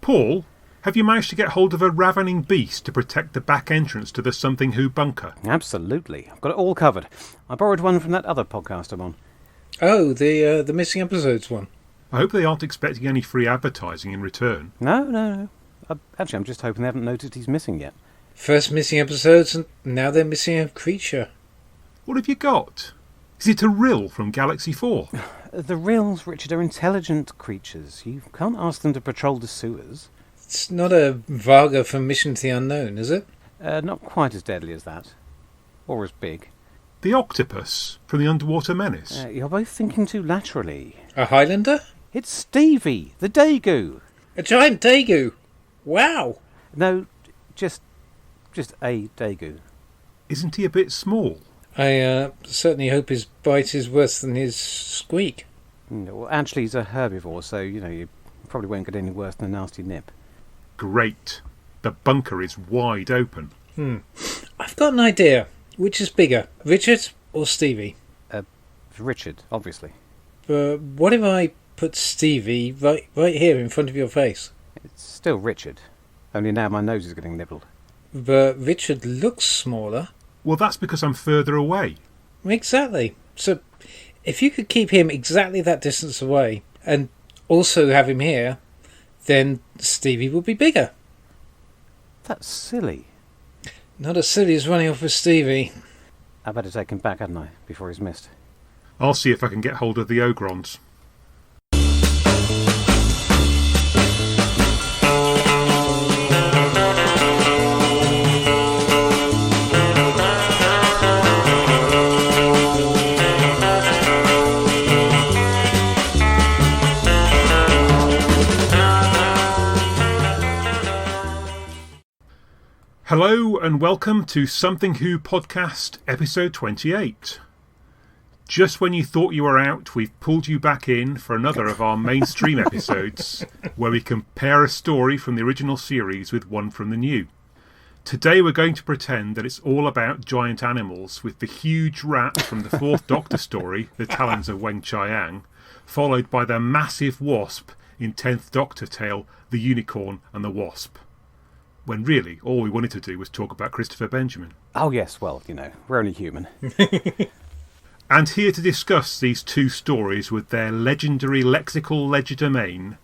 Paul, have you managed to get hold of a ravening beast to protect the back entrance to the Something Who bunker? Absolutely. I've got it all covered. I borrowed one from that other podcast I'm on. Oh, the missing episodes one. I hope they aren't expecting any free advertising in return. No. Actually, I'm just hoping they haven't noticed he's missing yet. First missing episodes, and now they're missing a creature. What have you got? Is it a rill from Galaxy 4? The rills, Richard, are intelligent creatures. You can't ask them to patrol the sewers. It's not a Varga from Mission to the Unknown, is it? Not quite as deadly as that. Or as big. The octopus from the Underwater Menace? You're both thinking too laterally. A Highlander? It's Stevie, the Degu. A giant Degu! Wow! No, just a Degu. Isn't he a bit small? I certainly hope his bite is worse than his squeak. Well, actually, he's a herbivore, so, you probably won't get any worse than a nasty nip. Great. The bunker is wide open. I've got an idea. Which is bigger, Richard or Stevie? Richard, obviously. What if I put Stevie right here in front of your face? It's still Richard. Only now my nose is getting nibbled. But Richard looks smaller. Well, that's because I'm further away. Exactly. So, if you could keep him exactly that distance away, and also have him here, then Stevie would be bigger. That's silly. Not as silly as running off with Stevie. I better take him back, hadn't I, before he's missed. I'll see if I can get hold of the Ogrons. Hello and welcome to Something Who podcast episode 28. Just when you thought you were out, we've pulled you back in for another of our mainstream episodes where we compare a story from the original series with one from the new. Today we're going to pretend that it's all about giant animals with the huge rat from the Fourth Doctor story, The Talons of Weng-Chiang, followed by the massive wasp in 10th Doctor tale, The Unicorn and the Wasp. When really, all we wanted to do was talk about Christopher Benjamin. Oh yes, well, we're only human. And here to discuss these two stories with their legendary lexical legerdemain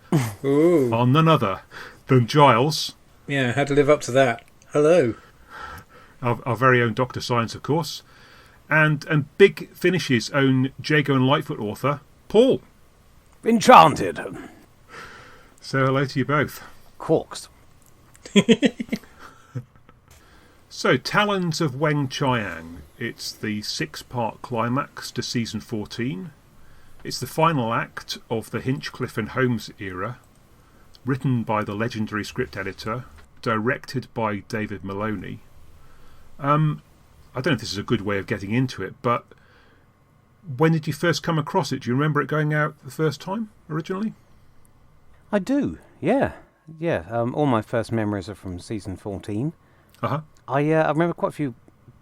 are none other than Giles. Yeah, I had to live up to that. Hello. Our very own Dr. Science, of course. And Big Finish's own Jago and Lightfoot author, Paul. Enchanted. So hello to you both. Corks. So, Talons of Weng-Chiang. It's the 6-part climax to season 14. It's the final act of the Hinchcliffe and Holmes era. Written by the legendary script editor. Directed by David Maloney. I don't know if this is a good way of getting into it, but when did you first come across it? Do you remember it going out the first time, originally? I do, yeah. Yeah, all my first memories are from season 14. Uh-huh. I remember quite a few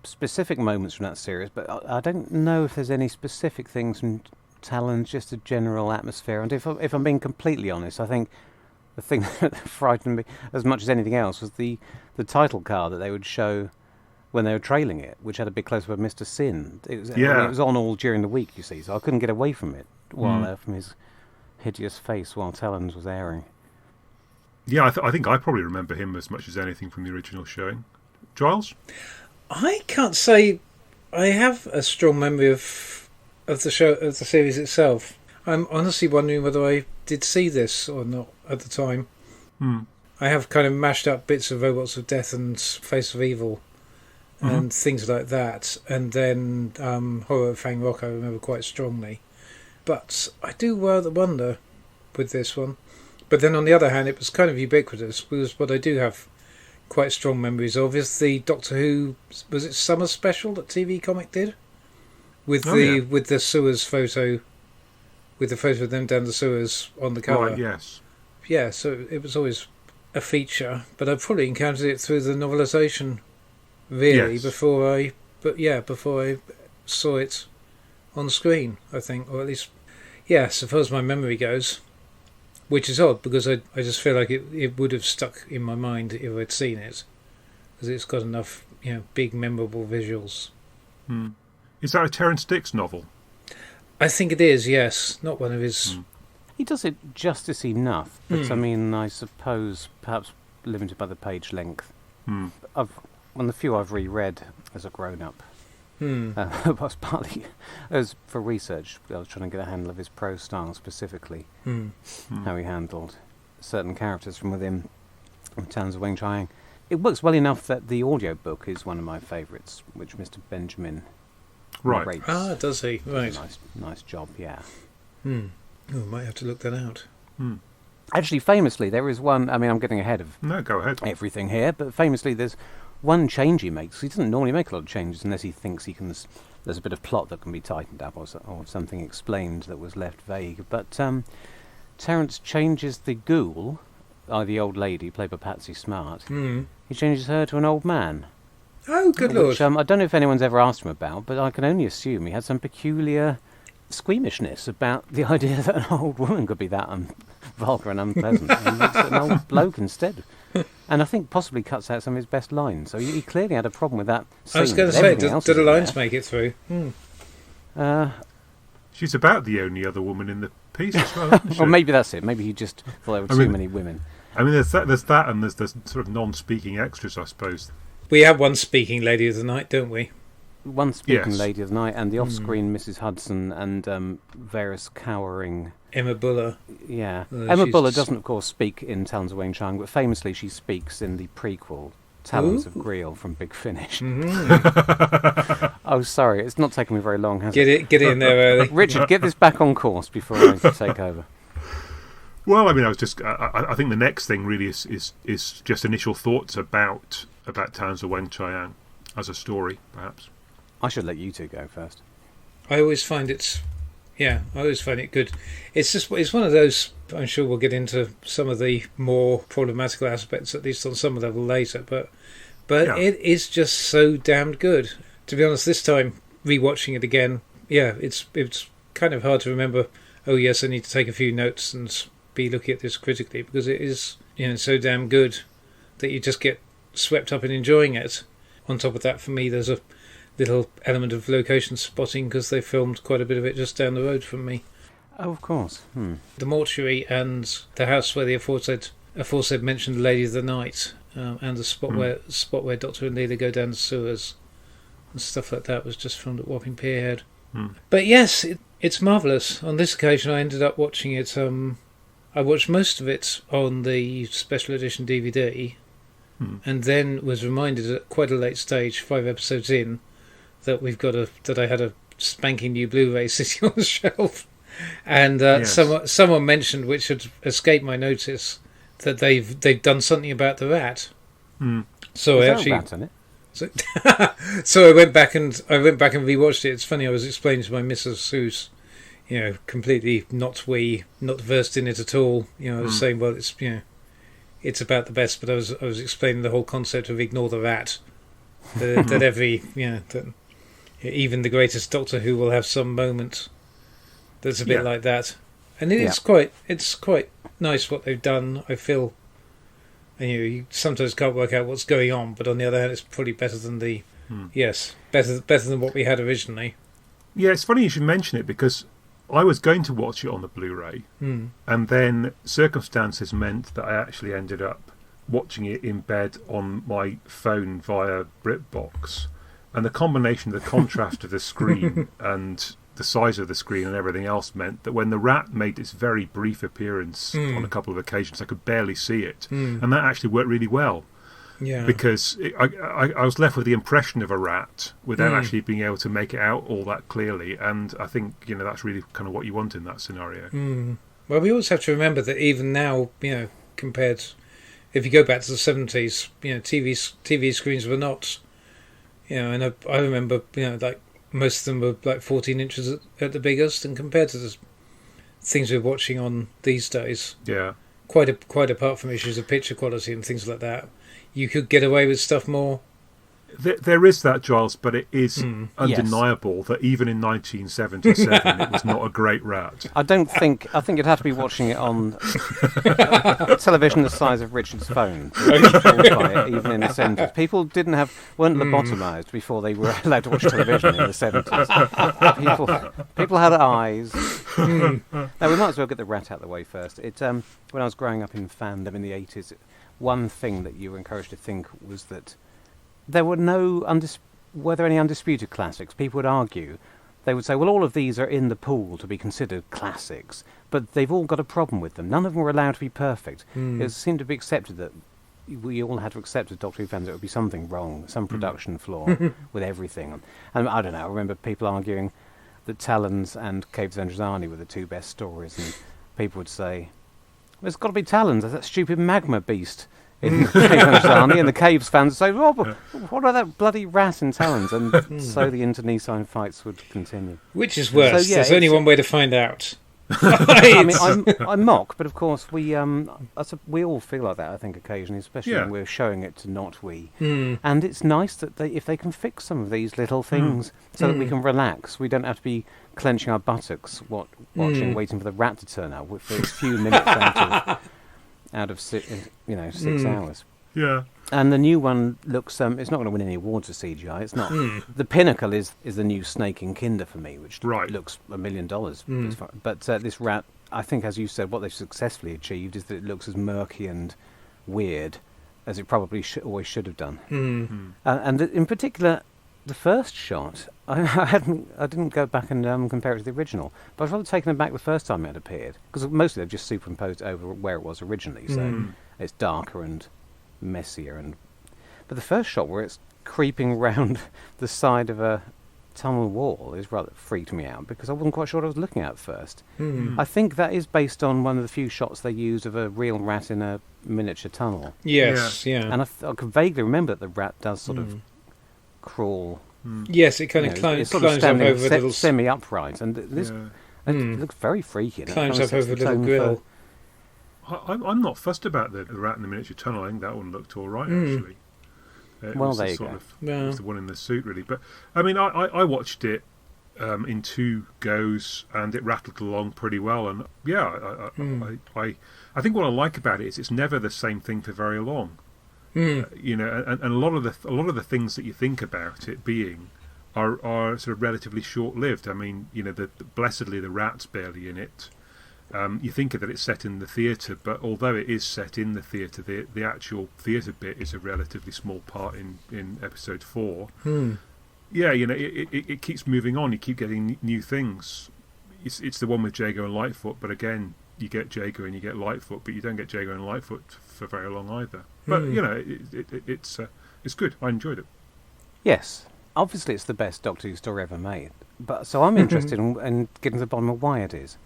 specific moments from that series, but I don't know if there's any specific things from Talons, just a general atmosphere. And if I'm being completely honest, I think the thing that frightened me as much as anything else was the title card that they would show when they were trailing it, which had a big close-up of Mr. Sin. It was on all during the week, you see, so I couldn't get away from it from his hideous face while Talons was airing. Yeah, I think I probably remember him as much as anything from the original showing. Giles? I can't say I have a strong memory of the show, of the series itself. I'm honestly wondering whether I did see this or not at the time. I have kind of mashed up bits of Robots of Death and Face of Evil and things like that. And then Horror of Fang Rock I remember quite strongly. But I do wonder with this one. But then on the other hand, it was kind of ubiquitous, because what I do have quite strong memories of is the Doctor Who, was it Summer Special that TV Comic did? With the sewers photo, with the photo of them down the sewers on the cover. Right, yes. Yeah, so it was always a feature, but I probably encountered it through the novelisation, really, yes. before I saw it on screen, I think, or at least, yeah, so far as my memory goes. which is odd because I just feel like it would have stuck in my mind if I'd seen it, because it's got enough big memorable visuals. Is that a Terrance Dicks novel? I think it is, yes. Not one of his... He does it justice enough, but I mean, I suppose perhaps limited by the page length. One of the few I've reread as a grown-up. Was partly as for research. I was trying to get a handle of his prose style specifically, how he handled certain characters from within Talons of Weng-Chiang. It works well enough that the audiobook is one of my favourites, which Mr. Benjamin narrates. Ah, does he? Right. Nice job, yeah. Oh, might have to look that out. Actually, famously, there is one... I mean, I'm getting ahead of go ahead. everything here, but famously there's one change he makes. He doesn't normally make a lot of changes unless he thinks he can... There's a bit of plot that can be tightened up or something explained that was left vague. But Terrance changes the ghoul, the old lady, played by Patsy Smart. He changes her to an old man. Oh, good lord. Which, I don't know if anyone's ever asked him about, but I can only assume he had some peculiar squeamishness about the idea that an old woman could be that vulgar and unpleasant, and makes it an old bloke instead. And I think possibly cuts out some of his best lines. So he clearly had a problem with that scene. I was going to say, did the lines make it through? She's about the only other woman in the piece as well, isn't she? Or maybe that's it. Maybe he just thought there were too many women. I mean, there's that, and there's sort of non-speaking extras, I suppose. We have one speaking lady of the night, don't we? One speaking lady of the night, and the off-screen Mrs. Hudson, and various cowering... Emma Buller. Yeah. Emma Buller doesn't, of course, speak in Talons of Weng-Chiang, but famously she speaks in the prequel, Talons of Greel from Big Finish. Oh, sorry, it's not taken me very long, has it? Get in there early. Richard, get this back on course before I take over. Well, I mean, I think the next thing really is just initial thoughts about Talons of Weng-Chiang as a story, perhaps. I should let you two go first. I always find it good. It's one of those. I'm sure we'll get into some of the more problematical aspects, at least on some level later. But it is just so damned good. To be honest, this time rewatching it again, it's kind of hard to remember. Oh yes, I need to take a few notes and be looking at this critically, because it is so damn good that you just get swept up in enjoying it. On top of that, for me, there's a little element of location spotting because they filmed quite a bit of it just down the road from me. Oh, of course. The mortuary and the house where the aforesaid mentioned Lady of the Night, and the spot where Doctor and Leela go down the sewers and stuff like that was just filmed at Wapping Pierhead. But yes, it's marvellous. On this occasion, I ended up watching it. I watched most of it on the special edition DVD, and then was reminded at quite a late stage, 5 episodes in, that I had a spanking new Blu-ray sitting on the shelf, and someone mentioned, which had escaped my notice, that they've done something about the rat. So I actually, rat in it? so I went back and rewatched it. It's funny, I was explaining to my missus, who's completely not versed in it at all. I was saying, well, it's about the best, but I was explaining the whole concept of ignore the rat. That every that even the greatest Doctor Who will have some moment that's a bit like that, and it's quite nice what they've done. I feel, and you sometimes can't work out what's going on, but on the other hand, it's probably better than better than what we had originally. Yeah, it's funny you should mention it, because I was going to watch it on the Blu-ray, and then circumstances meant that I actually ended up watching it in bed on my phone via BritBox, and the combination of the contrast of the screen and the size of the screen and everything else meant that when the rat made its very brief appearance on a couple of occasions, I could barely see it, and that actually worked really well. Yeah, because I was left with the impression of a rat without actually being able to make it out all that clearly, and I think that's really kind of what you want in that scenario. Well, we always have to remember that even now, compared, if you go back to the 70s, TV screens were not, and I remember, like most of them were like 14 inches at the biggest, and compared to the things we're watching on these days, quite apart from issues of picture quality and things like that, you could get away with stuff more There is that, Giles, but it is undeniable that even in 1977 it was not a great rat. I think you'd have to be watching it on television the size of Richard's phone to be fooled by it, even in the 70s. People weren't lobotomised before they were allowed to watch television in the 70s. People had eyes. Now, we might as well get the rat out of the way first. When I was growing up in fandom in the 80s, one thing that you were encouraged to think was that there were were there any undisputed classics? People would argue. They would say, well, all of these are in the pool to be considered classics, but they've all got a problem with them. None of them were allowed to be perfect. It seemed to be accepted that we all had to accept as Doctor Who fans there would be something wrong, some production flaw with everything. And I don't know, I remember people arguing that Talons and Caves of Androzani were the two best stories, and people would say, well, it's got to be Talons, that stupid magma beast in Caves of Androzani, and the Caves fans would say, oh, what about that bloody rat in Talons? And so the internecine fights would continue. Which is worse? So, There's only one way to find out. I mean, I mock, but of course we all feel like that, I think, occasionally, especially when we're showing it to not we. And it's nice that if they can fix some of these little things so that we can relax. We don't have to be clenching our buttocks watching, waiting for the rat to turn up for its few minutes out of 6 hours. Yeah. And the new one looks, it's not going to win any awards for CGI. It's not. The pinnacle is the new Snake in Kinder for me, which looks $1 million. But this rat, I think, as you said, what they've successfully achieved is that it looks as murky and weird as it probably always should have done. And in particular, the first shot, I didn't go back and compare it to the original, but I was rather taken aback the first time it appeared, because mostly they've just superimposed it over where it was originally, so it's darker and messier. But the first shot where it's creeping round the side of a tunnel wall is rather freaked me out, because I wasn't quite sure what I was looking at first. I think that is based on one of the few shots they used of a real rat in a miniature tunnel. Yes, yeah. And I can vaguely remember that the rat does sort of crawl. Yes, it kind of climbs up over a little semi-upright, and this it looks very freaky. Climbs up over a little grill. I'm not fussed about the rat in the miniature tunnel. I think that one looked all right, actually. Well, there you go. It was the one in the suit, really. But I mean, I watched it in 2 goes, and it rattled along pretty well. And I think what I like about it is it's never the same thing for very long. You know, and a lot of the things that you think about it being are sort of relatively short-lived. I mean, you know, blessedly the rat's barely in it. You think that it's set in the theatre, but although it is set in the theatre, the actual theatre bit is a relatively small part in episode 4. Yeah, you know, it keeps moving on. You keep getting new things. It's the one with Jago and Lightfoot, but again, you get Jago and you get Lightfoot, but you don't get Jago and Lightfoot for very long either. But you know, it's good. I enjoyed it. Yes, obviously it's the best Doctor Who story ever made. But so I'm interested in getting to the bottom of why it is.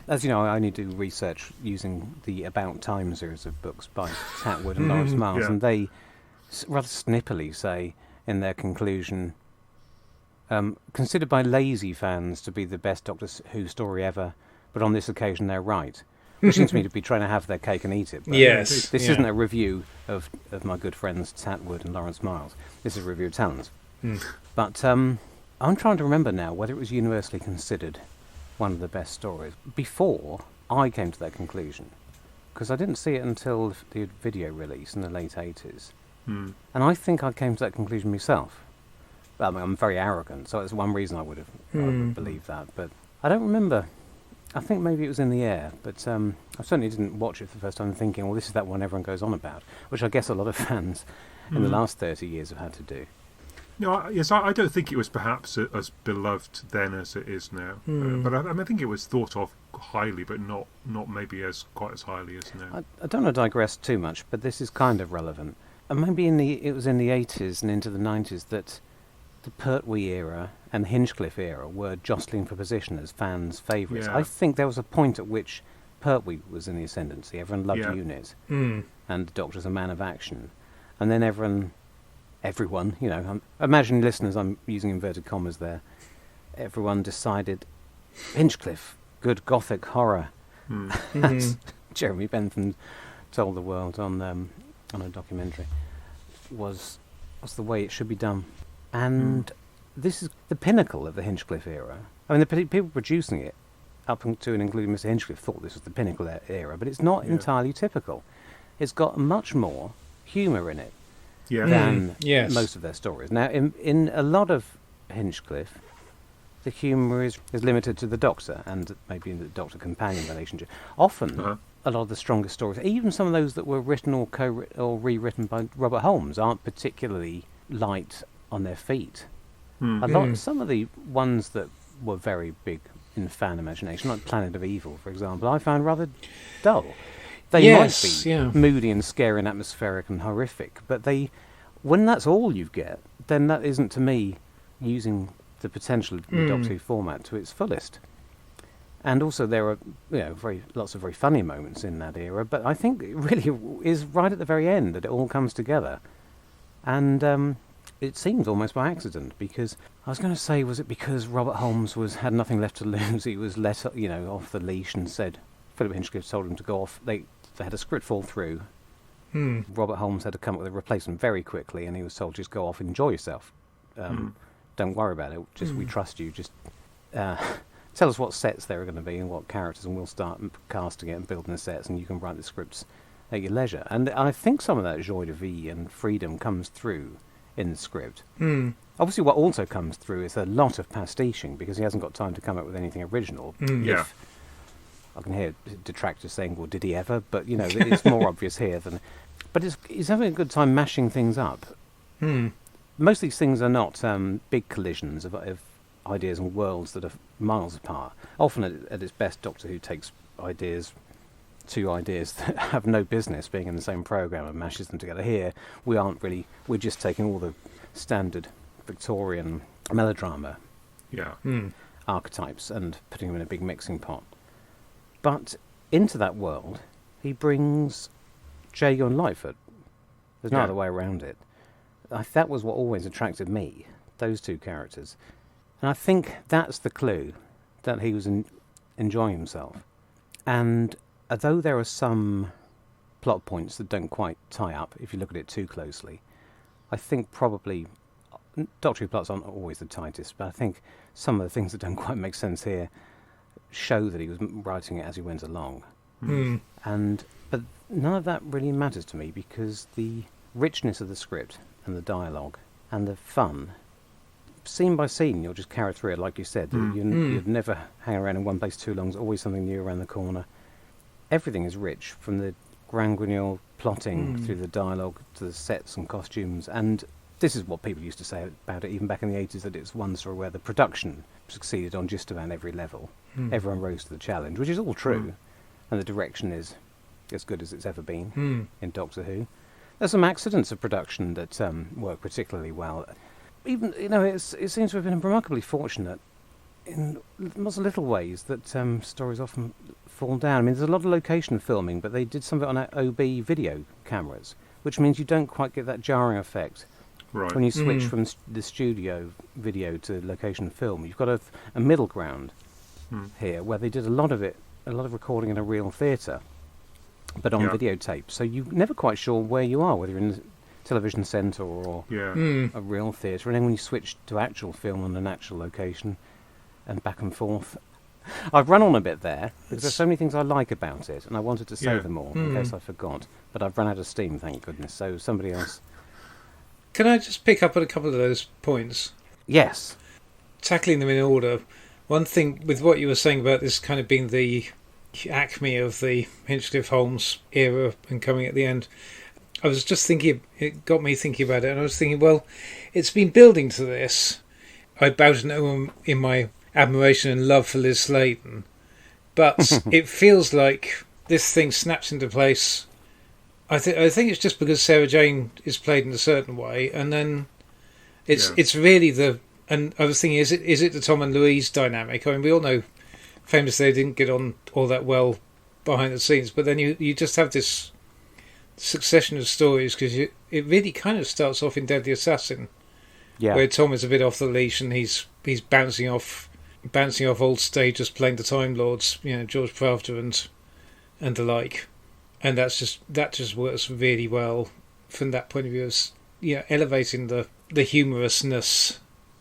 As you know, I only do research using the About Time series of books by Tatwood and Lawrence Miles, and they rather snippily say in their conclusion, considered by lazy fans to be the best Doctor Who story ever, but on this occasion they're right. Which seems to me to be trying to have their cake and eat it. But yes. This isn't a review of my good friends Tatwood and Lawrence Miles. This is a review of Talons. But I'm trying to remember now whether it was universally considered one of the best stories before I came to that conclusion, because I didn't see it until the video release in the late 80s. And I think I came to that conclusion myself. I mean, I'm very arrogant, so it's one reason I would believe that, but I don't remember. I think maybe it was in the air, but I certainly didn't watch it for the first time thinking, well, this is that one everyone goes on about, which I guess a lot of fans in the last 30 years have had to do. No, I don't think it was perhaps as beloved then as it is now. But I think it was thought of highly, but not maybe quite as highly as now. I don't want to digress too much, but this is kind of relevant. And maybe it was in the 80s and into the 90s that the Pertwee era and the Hinchcliffe era were jostling for position as fans' favourites. I think there was a point at which Pertwee was in the ascendancy. Everyone loved Unit, and the Doctor's a man of action. And then everyone, you know, imagine listeners, I'm using inverted commas there, everyone decided Hinchcliffe, good gothic horror, as Jeremy Bentham told the world on a documentary, was That's the way it should be done. And this is the pinnacle of the Hinchcliffe era. I mean, the people producing it, up to and including Mr. Hinchcliffe, thought this was the pinnacle era, but it's not entirely typical. It's got much more humour in it than most of their stories. Now, in a lot of Hinchcliffe, the humour is limited to the Doctor and maybe in the Doctor-companion relationship. Often, a lot of the strongest stories, even some of those that were written or rewritten by Robert Holmes, aren't particularly light on their feet. Some of the ones that were very big in fan imagination, like Planet of Evil, for example, I found rather dull. They might be moody and scary and atmospheric and horrific, but when that's all you get, then that isn't, to me, using the potential of the Doctor Who format to its fullest. And also there are lots of very funny moments in that era, but I think it really is right at the very end that it all comes together. And it seems almost by accident, because I was going to say, was it because Robert Holmes had nothing left to lose? He was let off the leash and said, Philip Hinchcliffe told him to go off. They had a script fall through. Robert Holmes had to come up with a replacement very quickly, and he was told, just go off and enjoy yourself. Don't worry about it. Just we trust you. Just tell us what sets there are going to be and what characters, and we'll start casting it and building the sets, and you can write the scripts at your leisure. And I think some of that joie de vivre and freedom comes through in the script. Obviously, what also comes through is a lot of pastiching, because he hasn't got time to come up with anything original. I can hear detractors saying, well, did he ever? But, it's more obvious here than... But he's having a good time mashing things up. Most of these things are not big collisions of ideas and worlds that are miles apart. Often, at its best, Doctor Who takes two ideas that have no business being in the same programme and mashes them together. Here, we're just taking all the standard Victorian melodrama archetypes and putting them in a big mixing pot. But into that world, he brings Jago and Lightfoot. There's no other way around it. That was what always attracted me, those two characters. And I think that's the clue, that he was enjoying himself. And although there are some plot points that don't quite tie up, if you look at it too closely, I think probably Doctor Who plots aren't always the tightest, but I think some of the things that don't quite make sense here show that he was writing it as he went along. But none of that really matters to me, because the richness of the script and the dialogue and the fun, scene by scene, you'll just carry through it, like you said. You'd never hang around in one place too long. There's always something new around the corner. Everything is rich, from the Grand Guignol plotting through the dialogue to the sets and costumes. And this is what people used to say about it, even back in the 80s, that it's one story where the production succeeded on just about every level. Everyone rose to the challenge, which is all true. And the direction is as good as it's ever been in Doctor Who. There's some accidents of production that work particularly well. Even, it seems to have been remarkably fortunate in lots of little ways that stories often fall down. I mean, there's a lot of location filming, but they did some of it on OB video cameras, which means you don't quite get that jarring effect. Right. When you switch from the studio video to location film. You've got a middle ground here, where they did a lot of recording in a real theatre, but on videotape. So you're never quite sure where you are, whether you're in the television centre or a real theatre. And then when you switch to actual film on an actual location and back and forth. I've run on a bit there, because there's so many things I like about it, and I wanted to say them all in case I forgot. But I've run out of steam, thank goodness. So somebody else... Can I just pick up on a couple of those points? Yes. Tackling them in order. One thing with what you were saying about this kind of being the acme of the Hinchcliffe-Holmes era and coming at the end, I was just thinking, it got me thinking about it, and I was thinking, well, it's been building to this. I bow to no one in my admiration and love for Liz Sladen, but it feels like this thing snaps into place. I think it's just because Sarah Jane is played in a certain way, and then it's really the... And I was thinking, is it the Tom and Louise dynamic? I mean, we all know famously they didn't get on all that well behind the scenes, but then you just have this succession of stories, because it really kind of starts off in Deadly Assassin, where Tom is a bit off the leash and he's bouncing off old stages playing the Time Lords, George Pravda and the like, and that just works really well from that point of view elevating the humorousness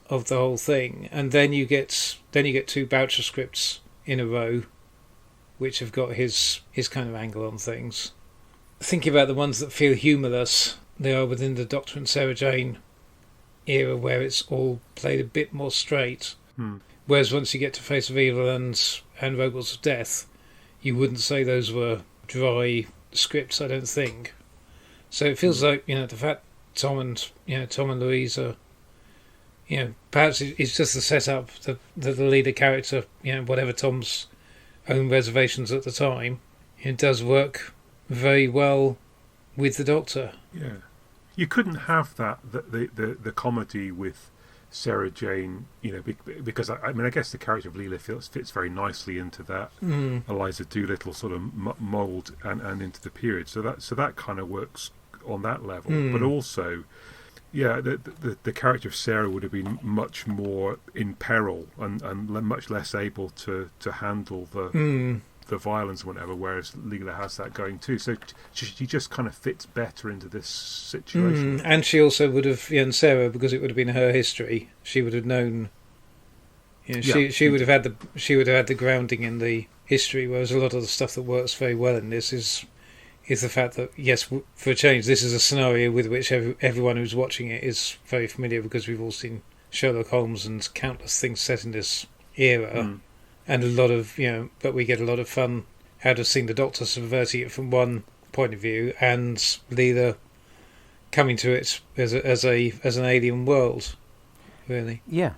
of the whole thing, and then you get two Boucher scripts in a row, which have got his kind of angle on things. Thinking about the ones that feel humourless, they are within the Doctor and Sarah Jane era, where it's all played a bit more straight. Whereas once you get to Face of Evil and Robots of Death, you wouldn't say those were dry scripts, I don't think. So it feels like, the fact Tom and Louise are, perhaps it's just the setup that the leader character, whatever Tom's own reservations at the time, it does work very well with the Doctor. Yeah, you couldn't have the comedy with Sarah Jane, because I guess the character of Leela fits very nicely into that Eliza Doolittle sort of mould and into the period. So that kind of works on that level. But also, the character of Sarah would have been much more in peril and much less able to handle the violence and whatever, whereas Leela has that going too. So she just kind of fits better into this situation. And she also would have, and Sarah, because it would have been her history, she would have known. She would have had the grounding in the history, whereas a lot of the stuff that works very well in this is the fact that, yes, for a change, this is a scenario with which everyone who's watching it is very familiar, because we've all seen Sherlock Holmes and countless things set in this era. And a lot of, but we get a lot of fun out of seeing the Doctor subverting it from one point of view, and Leela coming to it as an alien world, really. Yeah,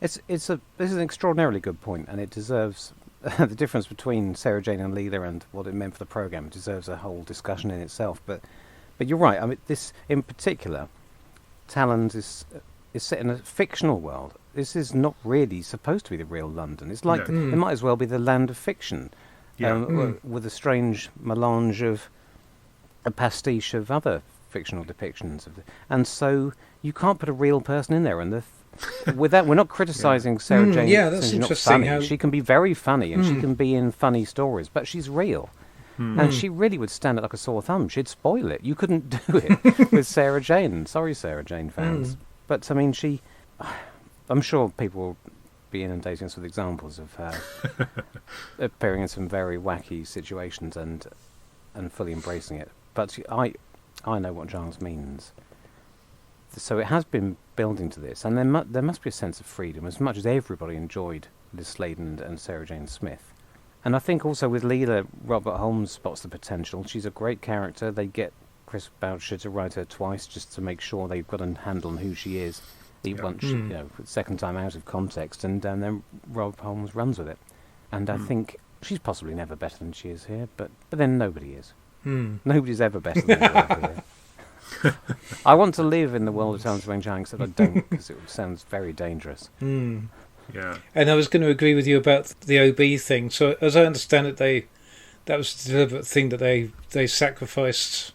this is an extraordinarily good point, and it deserves the difference between Sarah Jane and Leela and what it meant for the programme deserves a whole discussion in itself. But you're right. I mean, this in particular, Talons is set in a fictional world. This is not really supposed to be the real London. It's like it might as well be the land of fiction, with a strange melange of a pastiche of other fictional depictions of and so you can't put a real person in there. And with that, we're not criticising Sarah Jane. Yeah, that's she's interesting. Not funny. She can be very funny, and she can be in funny stories, but she's real. And she really would stand it like a sore thumb. She'd spoil it. You couldn't do it with Sarah Jane. Sorry, Sarah Jane fans. But, I mean, I'm sure people will be inundating us with examples of her appearing in some very wacky situations and fully embracing it. But I know what Giles means. So it has been building to this, and there must be a sense of freedom, as much as everybody enjoyed Liz Sladen and Sarah Jane Smith. And I think also with Leela, Robert Holmes spots the potential. She's a great character. They get Chris Boucher to write her twice just to make sure they've got a handle on who she is. Once, second time out of context, and then Rob Holmes runs with it. And I think she's possibly never better than she is here, but then nobody is. Nobody's ever better than they were here. I want to live in the world of Talons of Weng-Chiang, except I don't, because it sounds very dangerous. Yeah. And I was going to agree with you about the OB thing. So as I understand it, that was a deliberate thing that they sacrificed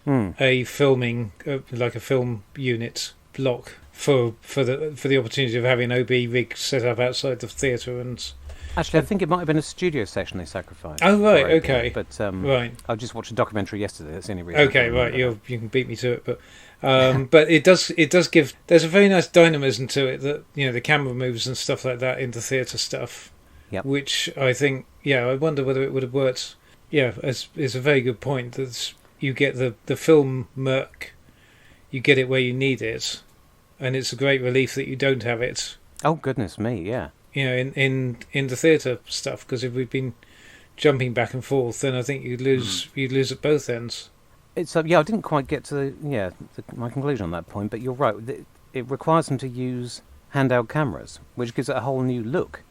a filming, like a film unit block for the opportunity of having an OB rig set up outside the theatre. And actually, I think it might have been a studio session they sacrificed. Oh right, okay. But right, I just watched a documentary yesterday. That's the only reason. Okay, right. You can beat me to it, but but it does give. There's a very nice dynamism to it that the camera moves and stuff like that into theatre stuff. Yep. Which I think, I wonder whether it would have worked. Yeah, it's a very good point. That you get the film murk, you get it where you need it. And it's a great relief that you don't have it. Oh goodness me, yeah. In the theatre stuff, because if we've been jumping back and forth, then I think you'd lose at both ends. It's I didn't quite get to my conclusion on that point, but you're right. It requires them to use handheld cameras, which gives it a whole new look.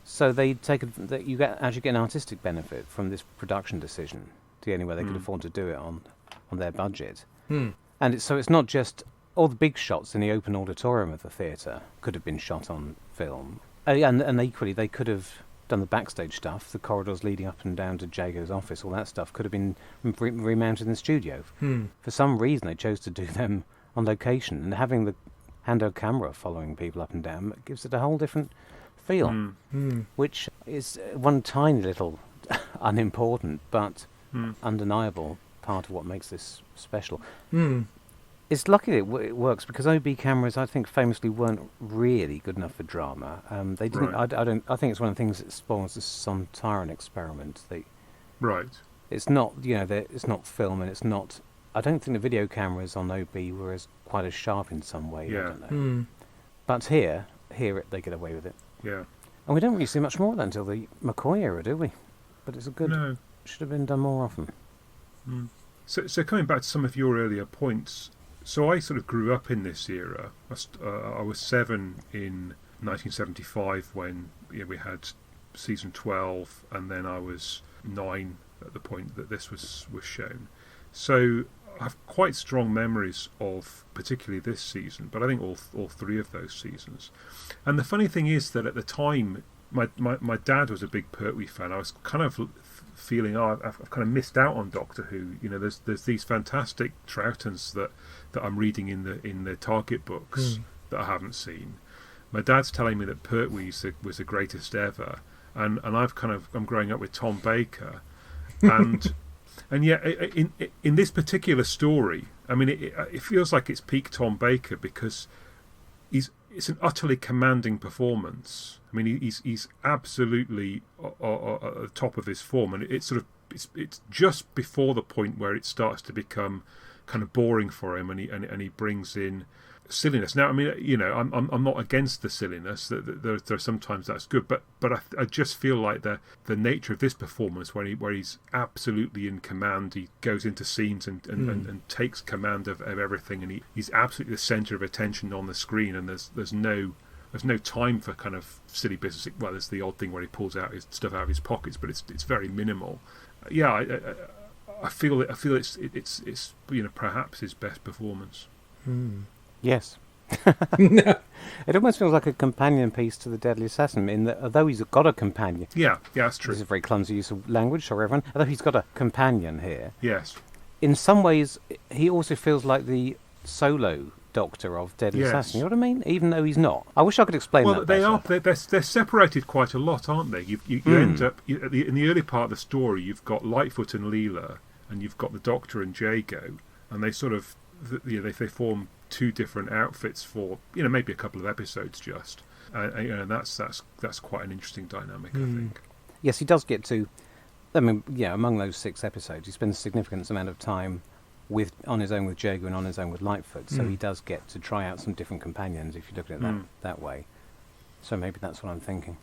So they you actually get an artistic benefit from this production decision. The only way they could afford to do it on their budget. And it's not just. All the big shots in the open auditorium of the theatre could have been shot on film. And equally, they could have done the backstage stuff, the corridors leading up and down to Jago's office, all that stuff could have been remounted in the studio. For some reason, they chose to do them on location, and having the handheld camera following people up and down gives it a whole different feel, which is one tiny little unimportant but undeniable part of what makes this special. It's lucky that it works because OB cameras, I think, famously weren't really good enough for drama. They didn't. Right. I think it's one of the things that spoils the Sontaran experiment. Right. It's not, it's not film, and it's not. I don't think the video cameras on OB were quite as sharp in some way. Yeah. I don't know. But here they get away with it. Yeah. And we don't really see much more of that until the McCoy era, do we? But it's a good. No. Should have been done more often. So coming back to some of your earlier points, so I sort of grew up in this era. I was 7 in 1975 when we had season 12, and then I was 9 at the point that this was shown. So I have quite strong memories of particularly this season, but I think all 3 of those seasons. And the funny thing is that at the time, my dad was a big Pertwee fan. I was kind of feeling, I've kind of missed out on Doctor Who. There's these fantastic Troughtons that I'm reading in the Target books that I haven't seen. My dad's telling me that Pertwee was the greatest ever, and I'm growing up with Tom Baker, and and yet in this particular story, I mean, it feels like it's peak Tom Baker because it's an utterly commanding performance. I mean, he's absolutely at the top of his form, and it's just before the point where it starts to become kind of boring for him, and he brings in silliness. Now, I mean, I'm not against the silliness. There sometimes that's good, but I just feel like the nature of this performance, where he's absolutely in command, he goes into scenes and takes command of everything, and he's absolutely the centre of attention on the screen, and there's no time for kind of silly business. Well, there's the odd thing where he pulls out his stuff out of his pockets, but it's very minimal. I feel it's perhaps his best performance. Yes. It almost feels like a companion piece to the Deadly Assassin, in that although he's got a companion. Yeah, that's true. This is a very clumsy use of language, sorry everyone. Although he's got a companion here. Yes. In some ways, he also feels like the solo Doctor of Deadly Assassin. You know what I mean? Even though he's not. I wish I could explain that better. Well, they're separated quite a lot, aren't they? You end up in the early part of the story. You've got Lightfoot and Leela, and you've got the Doctor and Jago, and they sort of they form 2 different outfits for maybe a couple of episodes just, and that's quite an interesting dynamic, I think. Yes, he does get to. I mean, among those 6 episodes, he spends a significant amount of time on his own with Jago and on his own with Lightfoot, so he does get to try out some different companions if you look at it that way. So maybe that's what I'm thinking.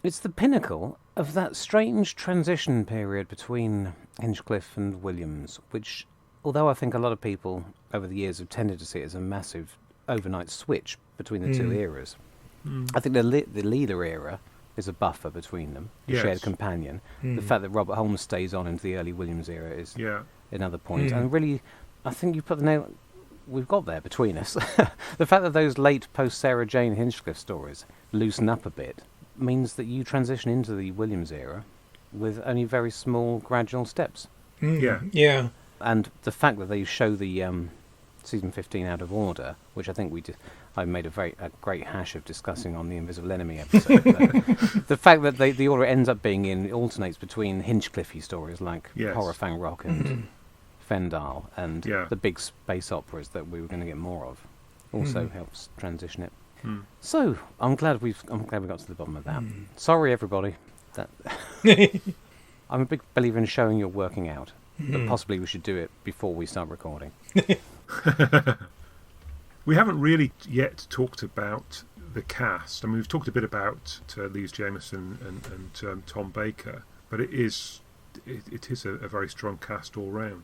It's the pinnacle of that strange transition period between Hinchcliffe and Williams, which, although I think a lot of people over the years have tended to see it as a massive overnight switch between the 2 eras, I think the Leela era is a buffer between them, a shared companion. The fact that Robert Holmes stays on into the early Williams era is another point. And really, I think you put the nail we've got there between us. The fact that those late post-Sarah Jane Hinchcliffe stories loosen up a bit means that you transition into the Williams era with only very small, gradual steps. Yeah. And the fact that they show the season 15 out of order, which I think I made a great hash of discussing on the Invisible Enemy episode. The fact that the order ends up being it alternates between Hinchcliffe stories like Horror Fang Rock and Fendal, and the big space operas that we were going to get more of. Also helps transition it. So I'm glad we got to the bottom of that. Sorry, everybody. I'm a big believer in showing you're working out, but possibly we should do it before we start recording. We haven't really yet talked about the cast. I mean, we've talked a bit about Louise Jameson and Tom Baker, but it is a very strong cast all round.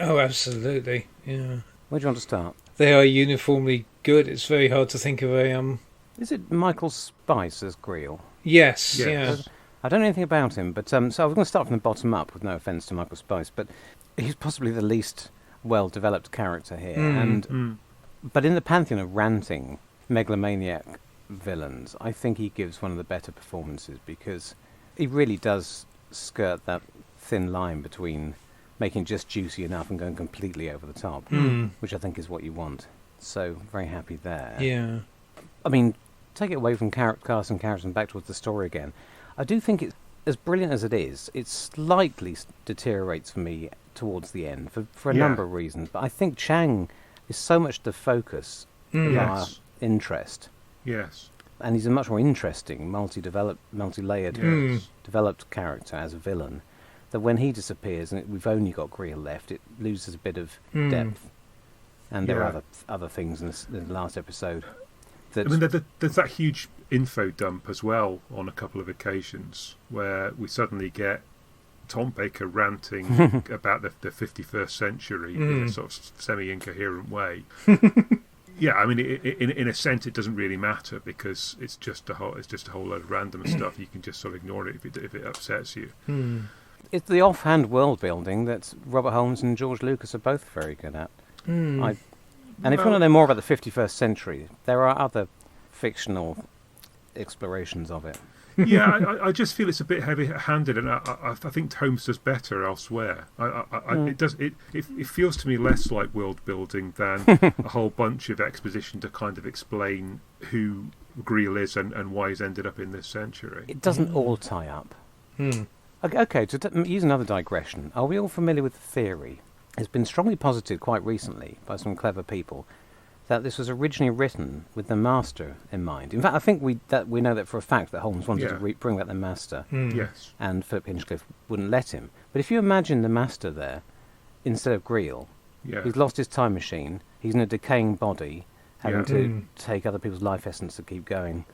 Oh, absolutely. Yeah. Where do you want to start? They are uniformly good. It's very hard to think of a Is it Michael Spice as Greel? Yes. Yeah. I don't know anything about him, but so I'm going to start from the bottom up, with no offence to Michael Spice, but he's possibly the least well-developed character here. But in the pantheon of ranting megalomaniac villains, I think he gives one of the better performances, because he really does skirt that thin line between making just juicy enough and going completely over the top, which I think is what you want. So, very happy there. Yeah. I mean, take it away from cast and characters and back towards the story again. I do think it's as brilliant as it is. It slightly deteriorates for me towards the end for a number of reasons. But I think Chiang is so much the focus of our interest. Yes. And he's a much more interesting, multi-layered, developed character as a villain, that when he disappears and we've only got Greer left, it loses a bit of depth. And there are other things in the last episode. I mean, there's that huge info dump as well on a couple of occasions where we suddenly get Tom Baker ranting about the 51st century in a sort of semi-incoherent way. Yeah, I mean, in a sense, it doesn't really matter because it's just a whole load of random stuff. You can just sort of ignore it if it upsets you. It's the offhand world building that Robert Holmes and George Lucas are both very good at. And if you want to know more about the 51st century, there are other fictional explorations of it. Yeah, I just feel it's a bit heavy-handed, and I think Holmes does better elsewhere. It feels to me less like world building than a whole bunch of exposition to kind of explain who Greel is and why he's ended up in this century. It doesn't all tie up. Okay, to use another digression, are we all familiar with the theory? It's been strongly posited quite recently by some clever people that this was originally written with the Master in mind. In fact, I think we know that for a fact that Holmes wanted to bring back the Master. Yes. And Philip Hinchcliffe wouldn't let him. But if you imagine the Master there, instead of Greel, he's lost his time machine, he's in a decaying body, having to take other people's life essence to keep going.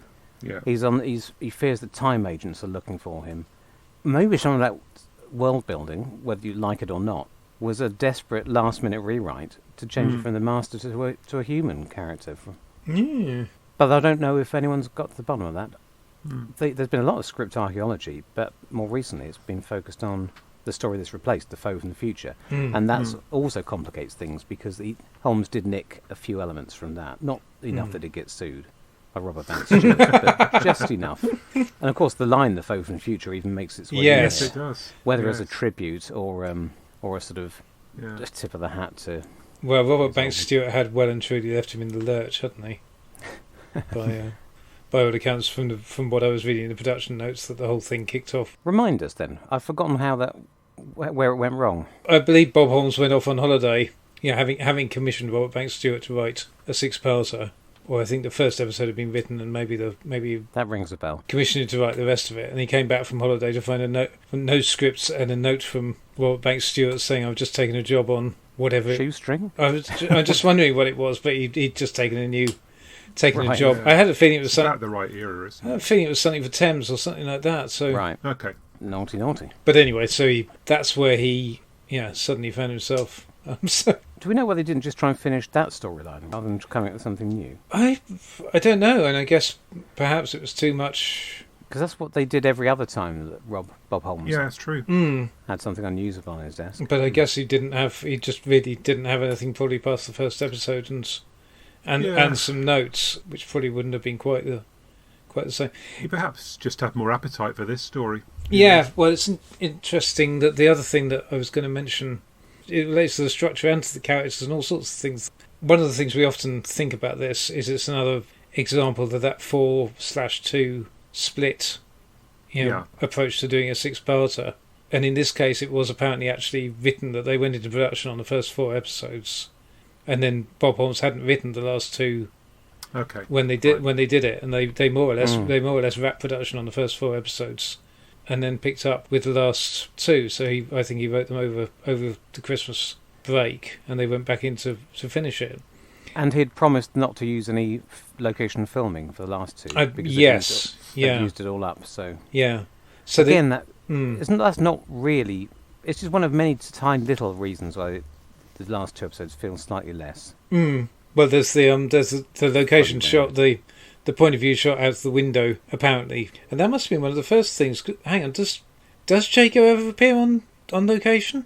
Yeah. He fears that time agents are looking for him. Maybe some of that world building, whether you like it or not, was a desperate last-minute rewrite to change it from the Master to a human character. But I don't know if anyone's got to the bottom of that. There's been a lot of script archaeology, but more recently it's been focused on the story that's replaced, The Foe from the Future. And that also complicates things because Holmes did nick a few elements from that. Not enough that it gets sued by Robert Banks Stewart, but just enough. And of course the line The Foe from the Future even makes its way. Yes, it does. Whether as a tribute or a sort of just tip of the hat to... Well, Robert Banks Stewart had well and truly left him in the lurch, hadn't he? By all accounts, from what I was reading in the production notes, that the whole thing kicked off. Remind us then. I've forgotten where it went wrong. I believe Bob Holmes went off on holiday, having commissioned Robert Banks Stewart to write a six-parter. Or I think the first episode had been written, and maybe that rings a bell. Commissioned him to write the rest of it, and he came back from holiday to find no scripts and a note from Robert Banks Stewart saying, "I've just taken a job on whatever." Shoestring. I'm just wondering what it was, but he'd just taken a job. Yeah. I had a feeling it was something about the right era, isn't it? I had a feeling it was something for Thames or something like that. So right, okay, naughty. But anyway, so that's where he suddenly found himself. Do we know why they didn't just try and finish that storyline rather than coming up with something new? I don't know, and I guess perhaps it was too much. Because that's what they did every other time that Bob Holmes. Yeah, that's true. Had something unusable on his desk. But I guess he just really didn't have anything probably past the first episode and some notes, which probably wouldn't have been quite the same. He perhaps just had more appetite for this story. Yeah, well, it's interesting that the other thing that I was going to mention, it relates to the structure and to the characters and all sorts of things. One of the things we often think about this is it's another example of that 4/2 split approach to doing a six-parter. And in this case, it was apparently actually written that they went into production on the first 4 episodes, and then Bob Holmes hadn't written the last 2. Okay. When they did it, and they more or less wrapped production on the first 4 episodes, and then picked up with the last 2. So I think he wrote them over the Christmas break, and they went back in to finish it. And he'd promised not to use any location filming for the last 2. Because they used it all up. So So again, that's not really. It's just one of many tiny little reasons why the last 2 episodes feel slightly less. Well, there's the location shot, the point of view shot out the window, apparently, and that must have been one of the first things. Hang on, does Jago ever appear on location?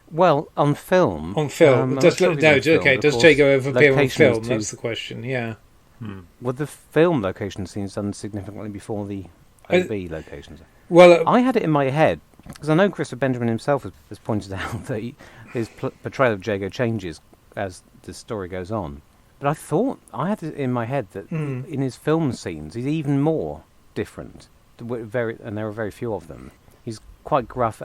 Well, on film. Does Jago ever appear on film? That's the question. Yeah. Well, the film location scenes done significantly before the OB locations. Well, I had it in my head because I know Christopher Benjamin himself has pointed out that his portrayal of Jago changes as the story goes on. But I thought I had it in my head that in his film scenes he's even more different. And there are very few of them. He's quite gruff.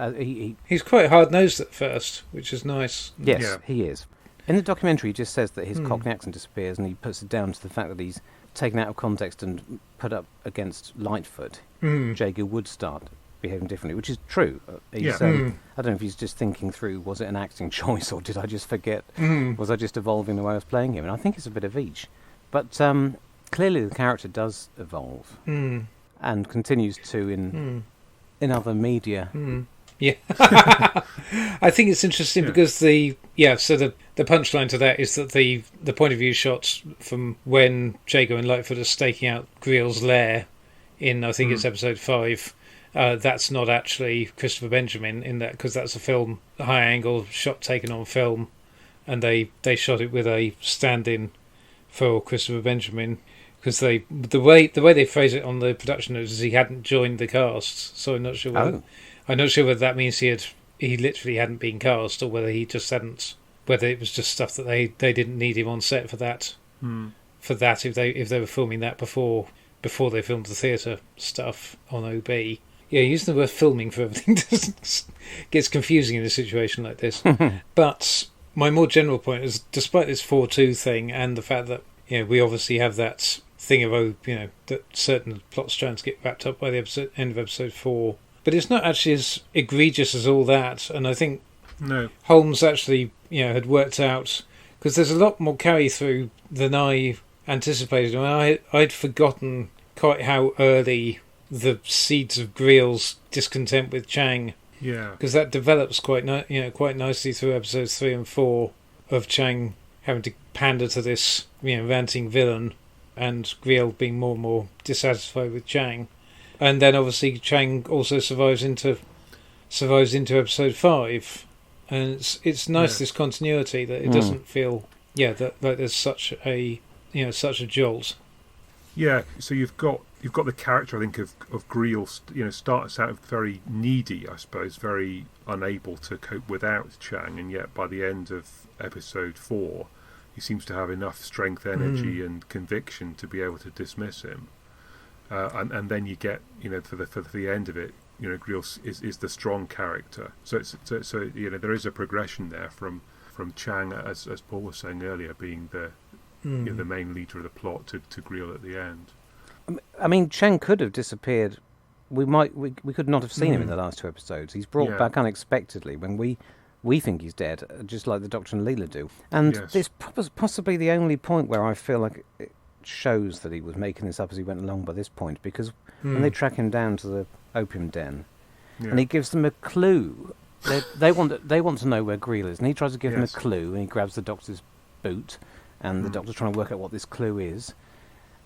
He's quite hard-nosed at first, which is nice. Yes, he is. In the documentary, he just says that his Cockney accent disappears, and he puts it down to the fact that he's taken out of context and put up against Lightfoot. Jago would start behaving differently, which is true. I don't know if he's just thinking through, was it an acting choice, or did I just forget? Was I just evolving the way I was playing him? And I think it's a bit of each. But clearly the character does evolve and continues to in other media. Yeah. I think it's interesting because the punchline to that is that the point of view shots from when Jago and Lightfoot are staking out Greel's lair in, I think it's episode 5, that's not actually Christopher Benjamin in that, because that's a film, a high angle shot taken on film, and they shot it with a stand-in for Christopher Benjamin, because the way they phrase it on the production notes is he hadn't joined the cast, so I'm not sure whether that means he literally hadn't been cast, or whether he just hadn't, whether it was just stuff that they didn't need him on set for that. For that, if they were filming that before they filmed the theatre stuff on OB. Yeah, using the word filming for everything gets confusing in a situation like this. But my more general point is, despite this 4-2 thing and the fact that we obviously have that thing of that certain plot strands get wrapped up by the end of episode 4, but it's not actually as egregious as all that. And I think Holmes actually had worked out, because there's a lot more carry through than I anticipated. I mean, I'd forgotten quite how early the seeds of Greel's discontent with Chang, because that develops quite nicely through episodes 3 and 4 of Chang having to pander to this ranting villain, and Greel being more and more dissatisfied with Chang, and then obviously Chang also survives into episode 5, and it's nice this continuity that it doesn't feel that there's such a jolt. Yeah, so you've got the character, I think, of Greel. Starts out very needy, I suppose, very unable to cope without Chang, and yet by the end of episode 4, he seems to have enough strength, energy, and conviction to be able to dismiss him. And then you get, for the end of it, Greel is the strong character. So there is a progression there from Chang, as Paul was saying earlier, being the main leader of the plot, to Greel at the end. I mean, Chang could have disappeared. We could not have seen him in the last 2 episodes. He's brought back unexpectedly when we think he's dead, just like the Doctor and Leela do. And this possibly the only point where I feel like it shows that he was making this up as he went along by this point, because when they track him down to the opium den, and he gives them a clue. They want to know where Greel is, and he tries to give them a clue, and he grabs the Doctor's boot, and the Doctor's trying to work out what this clue is,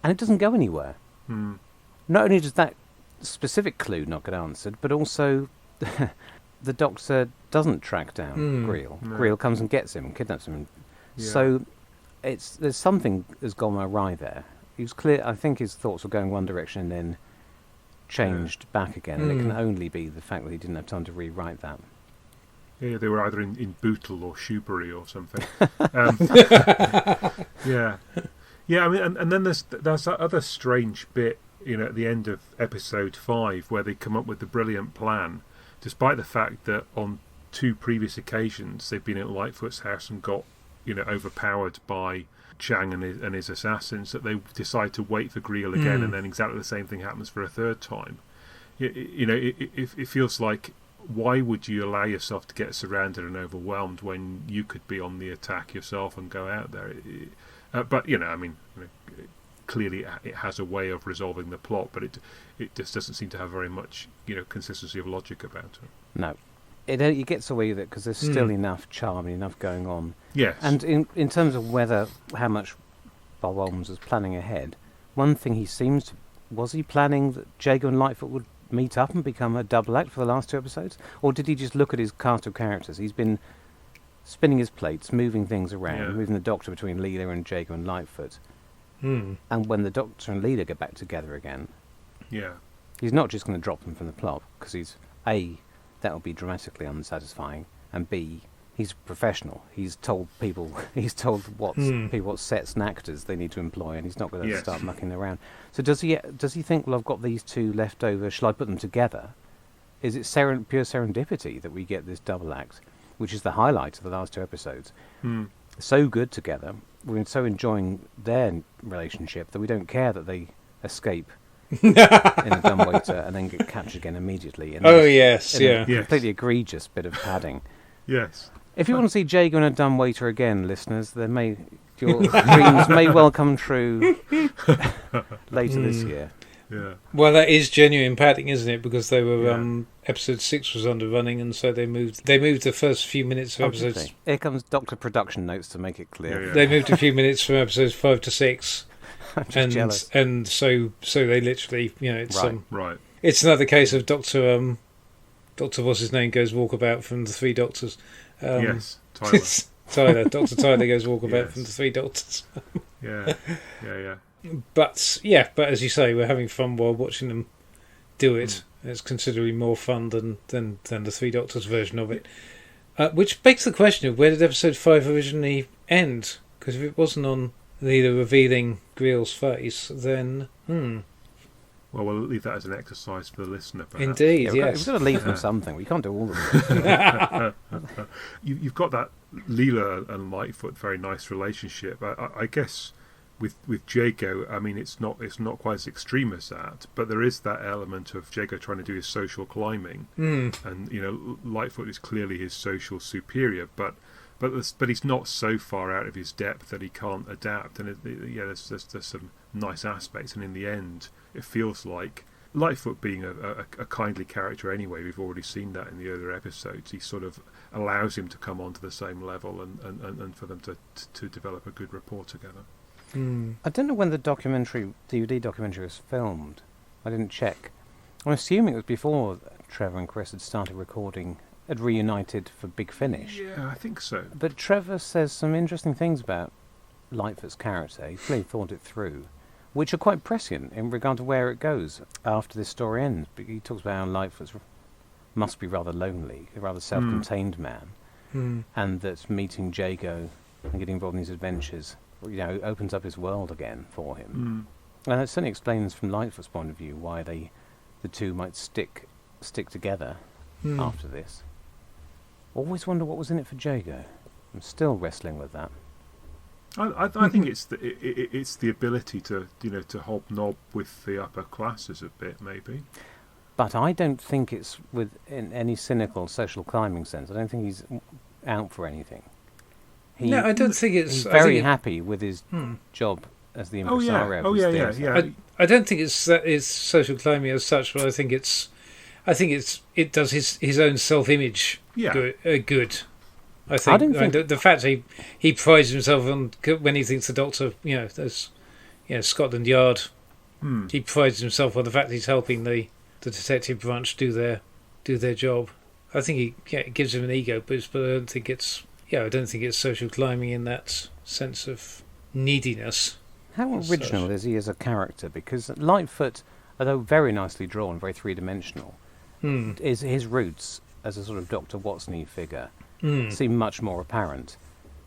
and it doesn't go anywhere. Not only does that specific clue not get answered, but also the Doctor doesn't track down Greel. No. Greel comes and gets him, kidnaps him. So there's something has gone awry there. He was clear. I think his thoughts were going one direction and then changed back again, and it can only be the fact that he didn't have time to rewrite that. Yeah, they were either in Bootle or Shoebury or something. I mean, and then there's that other strange bit, at the end of episode 5, where they come up with the brilliant plan, despite the fact that on 2 previous occasions they've been at Lightfoot's house and got, overpowered by Chang and his assassins, that they decide to wait for Greel again, and then exactly the same thing happens for a 3rd time. It feels like, why would you allow yourself to get surrounded and overwhelmed when you could be on the attack yourself and go out there? But clearly it has a way of resolving the plot, but it just doesn't seem to have very much consistency of logic about it. No, it gets away with it because there's still enough charm and enough going on. Yes. And in terms of how much Bob Holmes was planning ahead, one thing was he planning that Jago and Lightfoot would meet up and become a double act for the last 2 episodes, or did he just look at his cast of characters? He's been spinning his plates, moving things around, moving the Doctor between Leela and Jago and Lightfoot. And when the Doctor and Leela get back together again, he's not just going to drop them from the plot, because he's A, that would be dramatically unsatisfying, and B, he's a professional. He's told what sets and actors they need to employ, and he's not going to start mucking around. So does he think, well, I've got these 2 left over, shall I put them together is it pure serendipity that we get this double act, which is the highlight of the last 2 episodes. So good together. We're so enjoying their relationship that we don't care that they escape in a dumbwaiter and then get captured again immediately. Oh, yes, A yeah. completely egregious bit of padding. Yes. If you want to see Jago in a dumbwaiter again, listeners, your dreams may well come true later this year. Yeah. Well, that is genuine padding, isn't it? Because they were episode 6 was underrunning, and so they moved the first few minutes of episodes. Here comes Dr. Production Notes to make it clear. Yeah. They moved a few minutes from episodes 5 to 6. I'm just jealous. And so they literally, it's Right. it's another case of Doctor what's his name goes walkabout from the Three Doctors. Yes, Tyler. Tyler. Dr. Tyler goes walkabout from the Three Doctors. Yeah. But as you say, we're having fun while watching them do it. It's considerably more fun than the Three Doctors version of it. Which begs the question of where did episode 5 originally end? Because if it wasn't on the revealing Greel's face, then Well, we'll leave that as an exercise for the listener, perhaps. indeed, We've yes. got to leave them something. We can't do all of it. You've got that Leela and Lightfoot very nice relationship. I guess with Jago, I mean, it's not quite as extreme as that, but there is that element of Jago trying to do his social climbing, and Lightfoot is clearly his social superior, but he's not so far out of his depth that he can't adapt. And there's some nice aspects, and in the end, it feels like Lightfoot being a kindly character anyway. We've already seen that in the earlier episodes. He sort of allows him to come onto the same level, and for them to develop a good rapport together. I don't know when the DVD documentary was filmed. I didn't check. I'm assuming it was before Trevor and Chris had reunited for Big Finish. Yeah, I think so. But Trevor says some interesting things about Lightfoot's character. He's clearly thought it through, which are quite prescient in regard to where it goes after this story ends. But he talks about how Lightfoot must be rather lonely, a rather self-contained man, and that meeting Jago and getting involved in these adventures, opens up his world again for him. And it certainly explains from Lightfoot's point of view why the two might stick together after this. Always wonder what was in it for Jago. I'm still wrestling with that. I think it's the ability to hobnob with the upper classes a bit, maybe. But I don't think it's in any cynical social climbing sense. I don't think he's out for anything. No, I don't think it's... He's very happy with his job as the impresario. Yeah. I don't think it's social climbing as such, but I think it does his own self-image good. I think the fact he prides himself on when he thinks the Doctor, there's Scotland Yard. He prides himself on the fact he's helping the detective branch do their job. I think it gives him an ego boost, but I don't think it's social climbing in that sense of neediness. How original is he as a character? Because Lightfoot, although very nicely drawn, very three-dimensional, is his roots as a sort of Dr. Watson-y figure seem much more apparent.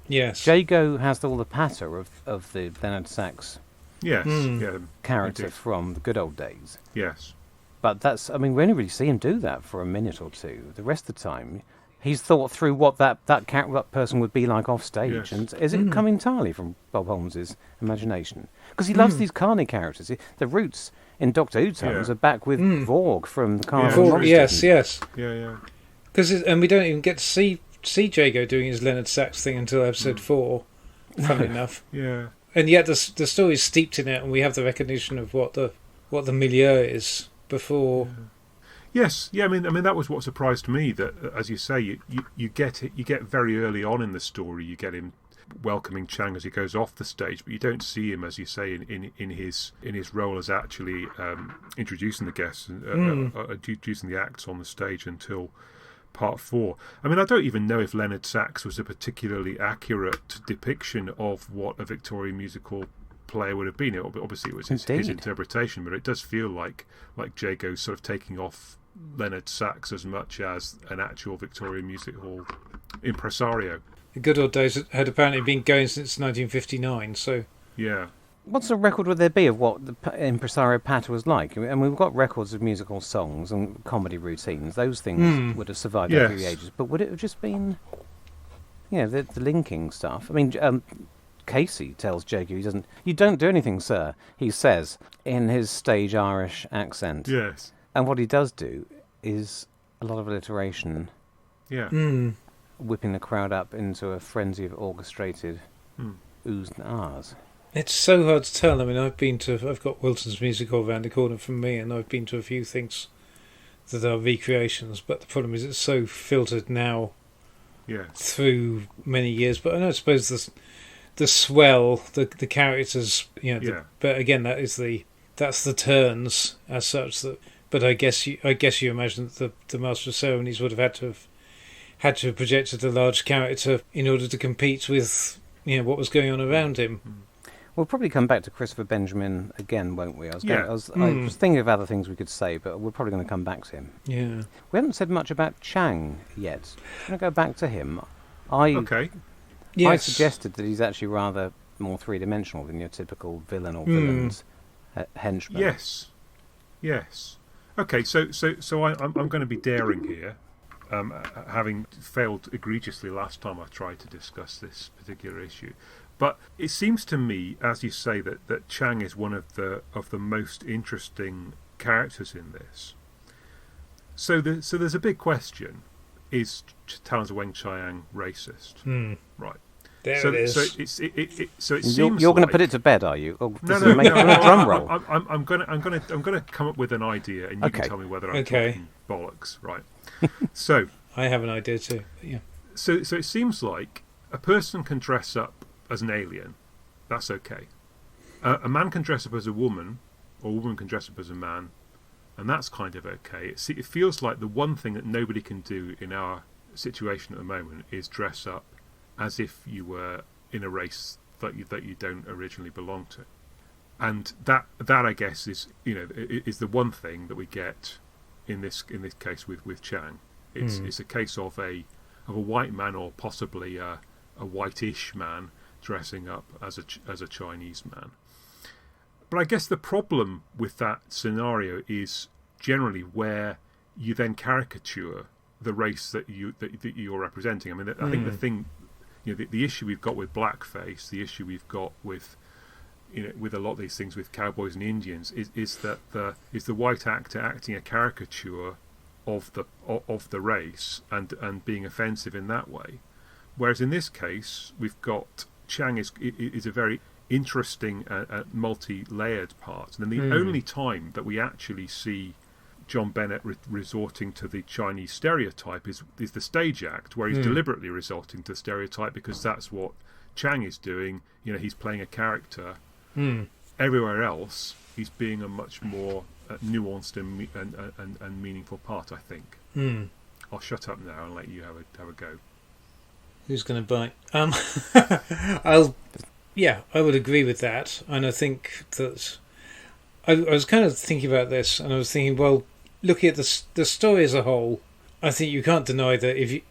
Yes. Jago has all the patter of the Leonard Sachs character indeed. from the good old days. Yes. But we only really see him do that for a minute or two. The rest of the time, he's thought through what that person would be like off stage. Yes. And is it come entirely from Bob Holmes's imagination? Because he loves these carny characters. The roots in Doctor Who times are back with Vorg from the Carnival. Yes. Yeah. And we don't even get to see Jago doing his Leonard Sachs thing until episode 4, funnily enough. Yeah. And yet the story is steeped in it, and we have the recognition of what the milieu is before. Yes, yeah. I mean that was what surprised me. That, as you say, you get it. You get very early on in the story. You get him welcoming Chang as he goes off the stage, but you don't see him, as you say, in his role as actually introducing the guests and introducing the acts on the stage until part 4. I mean, I don't even know if Leonard Sachs was a particularly accurate depiction of what a Victorian musical player would have been. Obviously, it was his interpretation, but it does feel like Jago's sort of taking off Leonard Sachs as much as an actual Victorian music hall impresario. The good old days had apparently been going since 1959, so... Yeah. What's a record would there be of what the impresario patter was like? And we've got records of musical songs and comedy routines. Those things would have survived over the ages. But would it have just been, the linking stuff? I mean, Casey tells Jegu you don't do anything, sir, he says, in his stage Irish accent. Yes. And what he does do is a lot of alliteration. Yeah. Whipping the crowd up into a frenzy of orchestrated oohs and ahs. It's so hard to tell. I mean, I've got Wilton's Music Hall around the corner from me, and I've been to a few things that are recreations, but the problem is it's so filtered now through many years. But I suppose the swell, the characters, but again, that's the turns as such. But I guess you imagine that the Master of Ceremonies would have had to have projected a large character in order to compete with what was going on around him. We'll probably come back to Christopher Benjamin again, won't we? I was thinking of other things we could say, but we're probably going to come back to him. Yeah. We haven't said much about Chiang yet. I'm going to go back to him. I suggested that he's actually rather more three-dimensional than your typical villain or villain's henchman. Yes. Okay, so I'm going to be daring here, having failed egregiously last time I tried to discuss this particular issue. But it seems to me, as you say, that Chiang is one of the most interesting characters in this. So there's a big question: is Talons of Weng-Chiang racist? Right. There it is. So it seems you're going to put it to bed, are you? No. Drum roll. I'm going to come up with an idea, and you can tell me whether I'm talking bollocks. Right. So I have an idea too. Yeah. So it seems like a person can dress up as an alien. That's okay. A man can dress up as a woman, or a woman can dress up as a man, and that's kind of okay. It feels like the one thing that nobody can do in our situation at the moment is dress up as if you were in a race that you don't originally belong to, and that I guess is the one thing that we get in this case with Chiang. It's a case of a white man, or possibly a whitish man, dressing up as a Chinese man. But I guess the problem with that scenario is generally where you then caricature the race that you're representing. I mean, I think the thing, the issue we've got with blackface, the issue we've got with with a lot of these things with cowboys and Indians is that the white actor acting a caricature of the race and being offensive in that way. Whereas in this case, we've got Chiang is a very interesting, multi-layered part. And then the only time that we actually see John Bennett resorting to the Chinese stereotype is the stage act, where he's deliberately resorting to stereotype because that's what Chiang is doing. He's playing a character. Everywhere else, he's being a much more nuanced and meaningful part, I think. I'll shut up now and let you have a go. Who's going to bite? I would agree with that, and I think that I was kind of thinking about this, and I was thinking, well, looking at the story as a whole, I think you can't deny that it's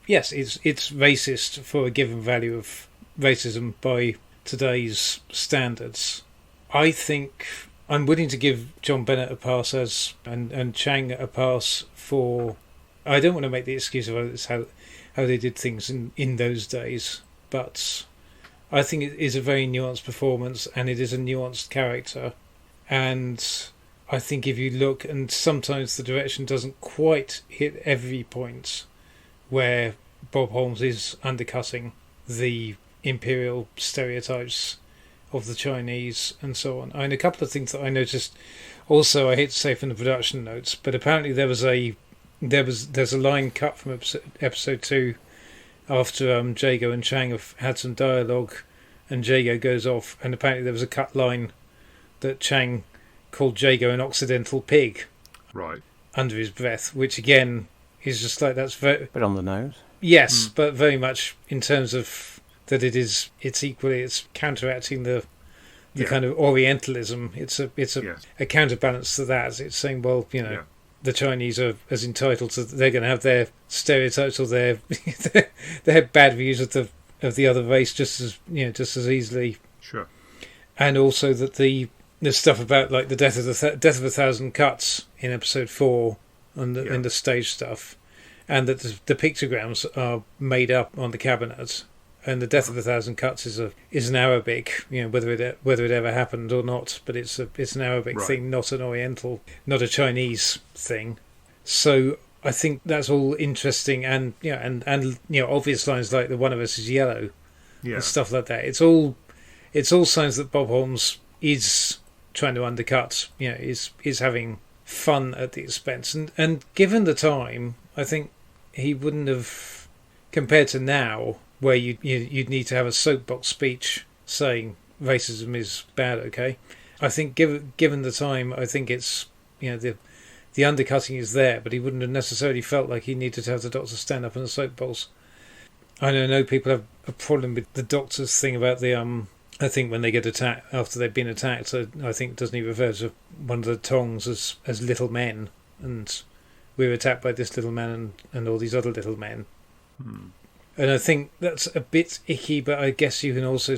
racist for a given value of racism by today's standards. I think I'm willing to give John Bennett a pass and Chiang a pass for. I don't want to make the excuse of how they did things in those days, but I think it is a very nuanced performance, and it is a nuanced character. And I think if you look, and sometimes the direction doesn't quite hit every point where Bob Holmes is undercutting the imperial stereotypes of the Chinese and so on. And a couple of things that I noticed also, I hate to say from the production notes, but apparently there's a line cut from episode 2 after Jago and Chiang have had some dialogue, and Jago goes off, and apparently there was a cut line that Chiang called Jago an Occidental pig, right, under his breath, which again is just like, that's very bit on the nose. Yes, but very much in terms of that it's counteracting the kind of Orientalism. It's a counterbalance to that. It's saying, well, the Chinese are as entitled to, they're going to have their stereotypes or their bad views of the other race just as easily. Sure. And also that the stuff about like the death of death of 1,000 cuts in episode 4 and the stage stuff, and that the pictograms are made up on the cabinet, and the death of 1,000 cuts is an Arabic, whether it ever happened or not, but it's an Arabic thing, not an Oriental, not a Chinese thing. So I think that's all interesting, and obvious lines like the one of us is yellow, and stuff like that. It's all signs that Bob Holmes is trying to undercut, is having fun at the expense, and given the time, I think he wouldn't have, compared to now, where you'd need to have a soapbox speech saying racism is bad. Okay, I think given the time, I think it's the undercutting is there, but he wouldn't have necessarily felt like he needed to have the Doctor stand up on a soapbox. I know people have a problem with the Doctor's thing about the I think when they get attacked after they've been attacked, I think doesn't he refer to one of the Tongs as little men, and we were attacked by this little man and all these other little men. And I think that's a bit icky, but I guess you can also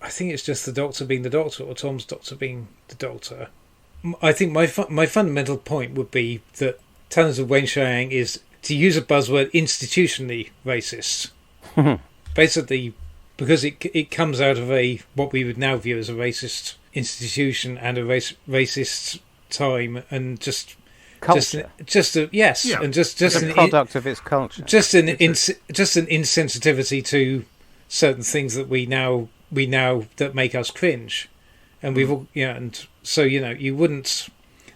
I think it's just the Doctor being the Doctor, or Tom's Doctor being the Doctor. I think my fundamental point would be that Talons of Weng-Chiang is, to use a buzzword, institutionally racist. Basically, because it comes out of what we would now view as a racist institution and a racist time, and just culture. And just a product of its culture. Just an insensitivity to certain things that we now that make us cringe, and we've all and so you wouldn't.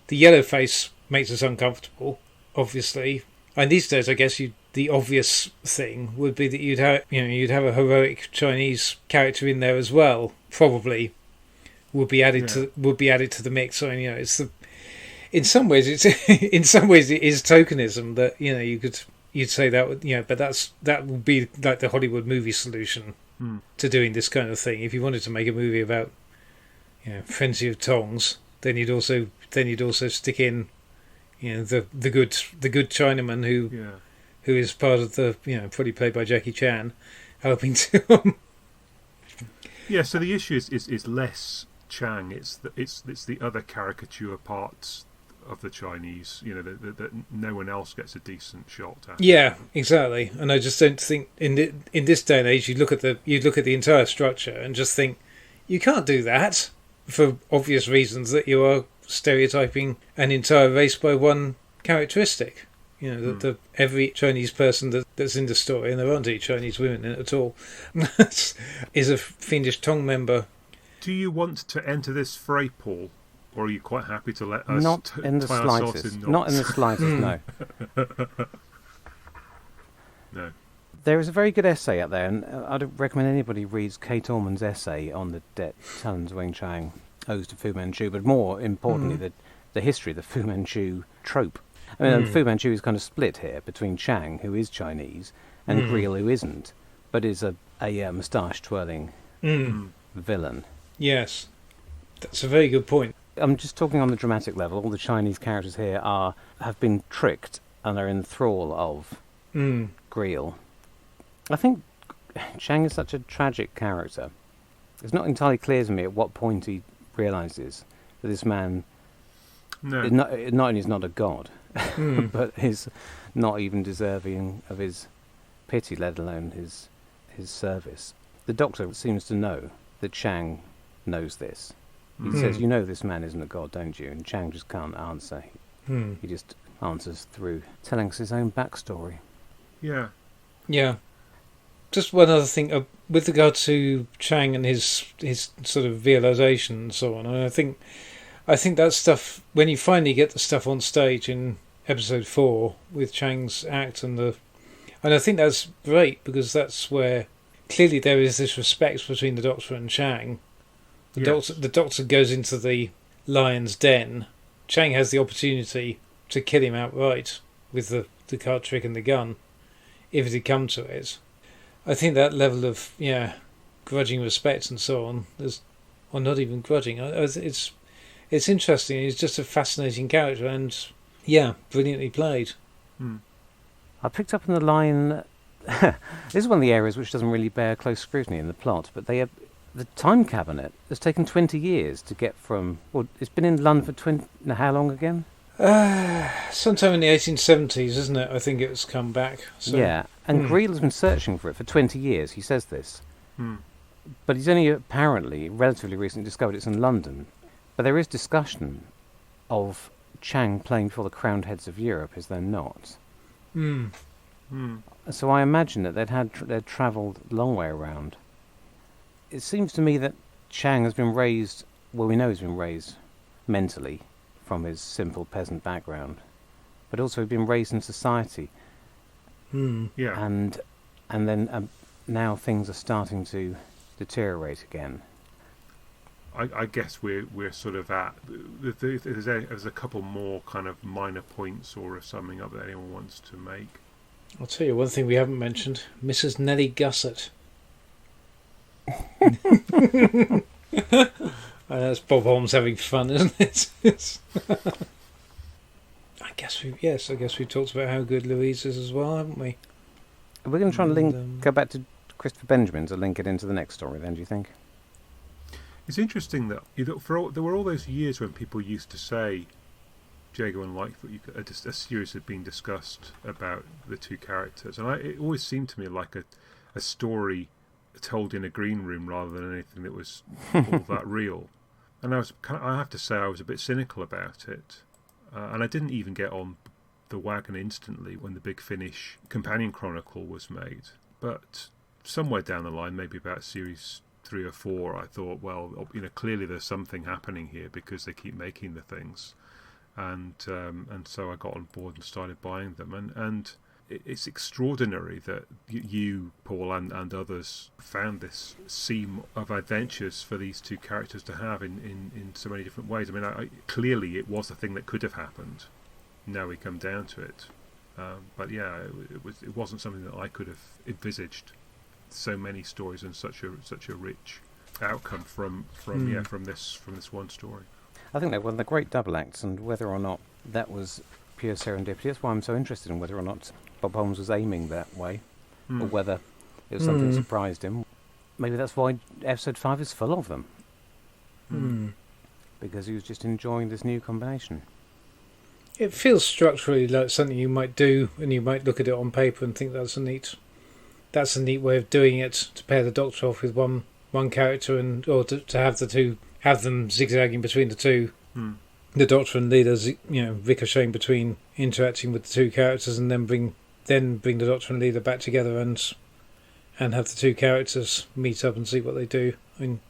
The yellow face makes us uncomfortable, obviously, and these days I guess the obvious thing would be that you'd have a heroic Chinese character in there as well. Probably would be added to the mix. So it's in some ways it is tokenism that you'd say that would but that would be like the Hollywood movie solution to doing this kind of thing. If you wanted to make a movie about frenzy of tongs, then you'd also stick in the good Chinaman who is part of the probably played by Jackie Chan, helping to. So the issue is less Chang. It's the other caricature parts of the Chinese. That no one else gets a decent shot at. Yeah, exactly. And I just don't think in this day and age you look at the entire structure and just think you can't do that for obvious reasons, that you are stereotyping an entire race by one characteristic. That every Chinese person that's in the story, and there aren't any Chinese women in it at all, is a fiendish Tong member. Do you want to enter this fray, Paul, or are you quite happy to let us Not in the slightest. Not in the slightest, no. No. There is a very good essay out there, and I'd recommend anybody reads Kate Orman's essay on the Talons of Weng-Chiang, Odes to Fu Manchu, but more importantly, the history of the Fu Manchu trope. I mean, Fu Manchu is kind of split here between Chiang, who is Chinese, and Greel, who isn't, but is a moustache-twirling villain. Yes, that's a very good point. I'm just talking on the dramatic level. All the Chinese characters here have been tricked and are in thrall of Greel. I think Chiang is such a tragic character. It's not entirely clear to me at what point he realises that this man not only is not a god, but is not even deserving of his pity, let alone his service. The Doctor seems to know that Chiang knows this. He says, this man isn't a god, don't you? And Chiang just can't answer. He just answers through telling us his own backstory. Yeah. Yeah. Just one other thing, with regard to Chiang and his sort of realisation and so on, and I think that stuff, when you finally get the stuff on stage in episode 4 with Chiang's act and I think that's great, because that's where clearly there is this respect between the Doctor and Chiang. The Doctor goes into the lion's den. Chiang has the opportunity to kill him outright with the card trick and the gun, if it had come to it. I think that level of grudging respect and so on, or not even grudging, it's interesting. He's just a fascinating character, and brilliantly played. I picked up on the line this is one of the areas which doesn't really bear close scrutiny in the plot, but the time cabinet has taken 20 years to get from... Well, it's been in London for 20... How long again? Sometime in the 1870s, isn't it? I think it's come back. So. Yeah, and Greel's been searching for it for 20 years. He says this. But he's only apparently relatively recently discovered it's in London. But there is discussion of Chiang playing before the crowned heads of Europe, is there not? So I imagine that they'd travelled a long way around. It seems to me that Chiang has been raised... Well, we know he's been raised mentally from his simple peasant background, but also he's been raised in society. Yeah. And then now things are starting to deteriorate again. I guess we're sort of at... There's a couple more kind of minor points or summing up that anyone wants to make. I'll tell you one thing we haven't mentioned. Mrs. Nellie Gusset. That's Bob Holmes having fun, isn't it? I guess we talked about how good Louise is as well, haven't we? We're going to try and go back to Christopher Benjamin to link it into the next story then, do you think? It's interesting that there were all those years when people used to say Jago and Lightfoot, a series had been discussed about the two characters, and it always seemed to me like a story told in a green room rather than anything that was all that real. And I have to say I was a bit cynical about it, and I didn't even get on the wagon instantly when the Big Finish companion chronicle was made. But somewhere down the line, maybe about series 3 or 4, I thought, well, clearly there's something happening here because they keep making the things, and so I got on board and started buying them, and it's extraordinary that you, Paul, and others found this seam of adventures for these two characters to have in so many different ways. I mean, clearly it was a thing that could have happened. Now we come down to it, but yeah, it wasn't something that I could have envisaged. So many stories and such a rich outcome from this one story. I think that one of the great double acts, and whether or not that was pure serendipity, that's why I'm so interested in whether or not Bob Holmes was aiming that way, or whether it was something that surprised him. Maybe that's why episode 5 is full of them, because he was just enjoying this new combination. It feels structurally like something you might do, and you might look at it on paper and think that's a neat way of doing it, to pair the Doctor off with one character, or to have them zigzagging between the two. The Doctor and Leela, ricocheting between interacting with the two characters, and then bring the Doctor and Leela back together and have the two characters meet up and see what they do. I mean,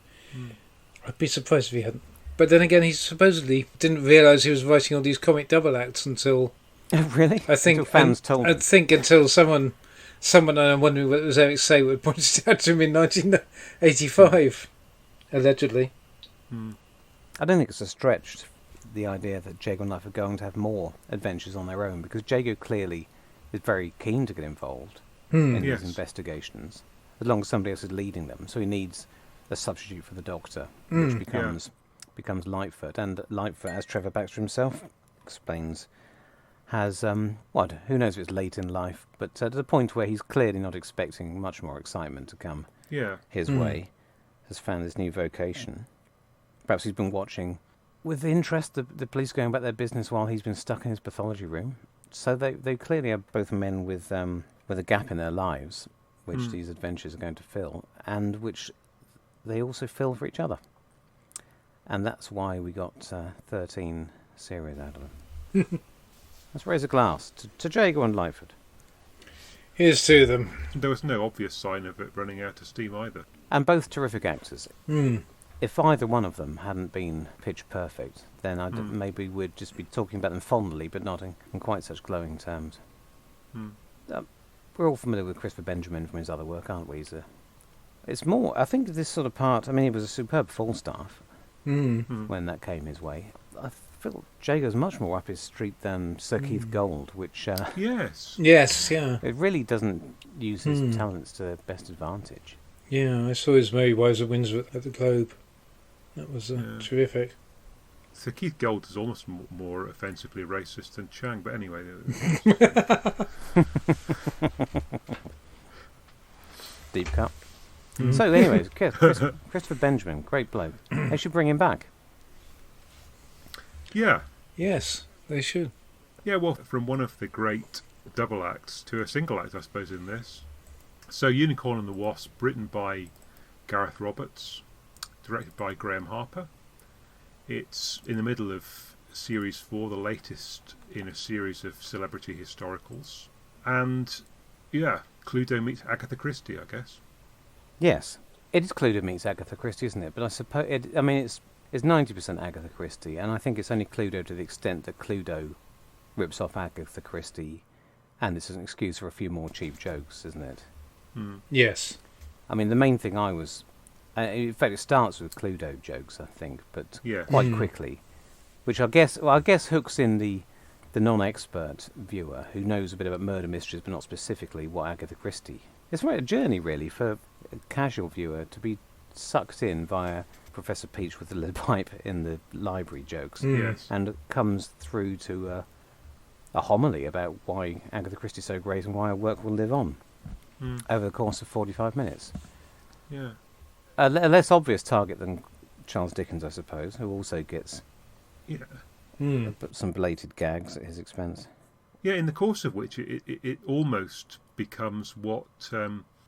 I'd be surprised if he hadn't. But then again, he supposedly didn't realise he was writing all these comic double acts until... Really? I think until fans told him. I think until someone, and I'm wondering whether it was Eric Saywood, pointed it out to him in 1985, allegedly. I don't think it's a stretch, the idea that Jago and Life are going to have more adventures on their own, because Jago clearly is very keen to get involved in these investigations, as long as somebody else is leading them. So he needs a substitute for the Doctor, which becomes Lightfoot. And Lightfoot, as Trevor Baxter himself explains, has, who knows if it's late in life, but to the point where he's clearly not expecting much more excitement to come his way, has found this new vocation. Perhaps he's been watching with interest the police going about their business while he's been stuck in his pathology room. So they clearly are both men with a gap in their lives, which these adventures are going to fill, and which they also fill for each other. And that's why we got 13 series out of them. Let's raise a glass to Jago and Lightfoot. Here's to them. There was no obvious sign of it running out of steam either. And both terrific actors. If either one of them hadn't been pitch perfect, then maybe we'd just be talking about them fondly, but not in quite such glowing terms. We're all familiar with Christopher Benjamin from his other work, aren't we? It's more, I think, this sort of part. I mean, he was a superb Falstaff when that came his way. I feel Jago's much more up his street than Sir Keith Gold, which yes, it really doesn't use his talents to best advantage. Yeah, I saw his Mary Wives of Windsor at the Globe. That was terrific. Sir Keith Gold is almost more offensively racist than Chiang, but anyway. Deep cut. So, anyways, Christopher Benjamin, great bloke. They should bring him back. Yeah. Yes, they should. Yeah, well, from one of the great double acts to a single act, I suppose, in this. So, Unicorn and the Wasp, written by Gareth Roberts, directed by Graham Harper. It's in the middle of Series 4, the latest in a series of celebrity historicals. And, yeah, Cluedo meets Agatha Christie, I guess. Yes. It is Cluedo meets Agatha Christie, isn't it? But I suppose, it's 90% Agatha Christie, and I think it's only Cluedo to the extent that Cluedo rips off Agatha Christie, and it's an excuse for a few more cheap jokes, isn't it? Yes. I mean, the main thing in fact, it starts with Cluedo jokes, I think, but quite quickly, which I guess hooks in the non-expert viewer who knows a bit about murder mysteries, but not specifically what Agatha Christie. It's a journey, really, for a casual viewer to be sucked in via Professor Peach with the lead pipe in the library jokes, and it comes through to a homily about why Agatha Christie is so great and why her work will live on over the course of 45 minutes. Yeah. A less obvious target than Charles Dickens, I suppose, who also gets some belated gags at his expense. Yeah, in the course of which it almost becomes what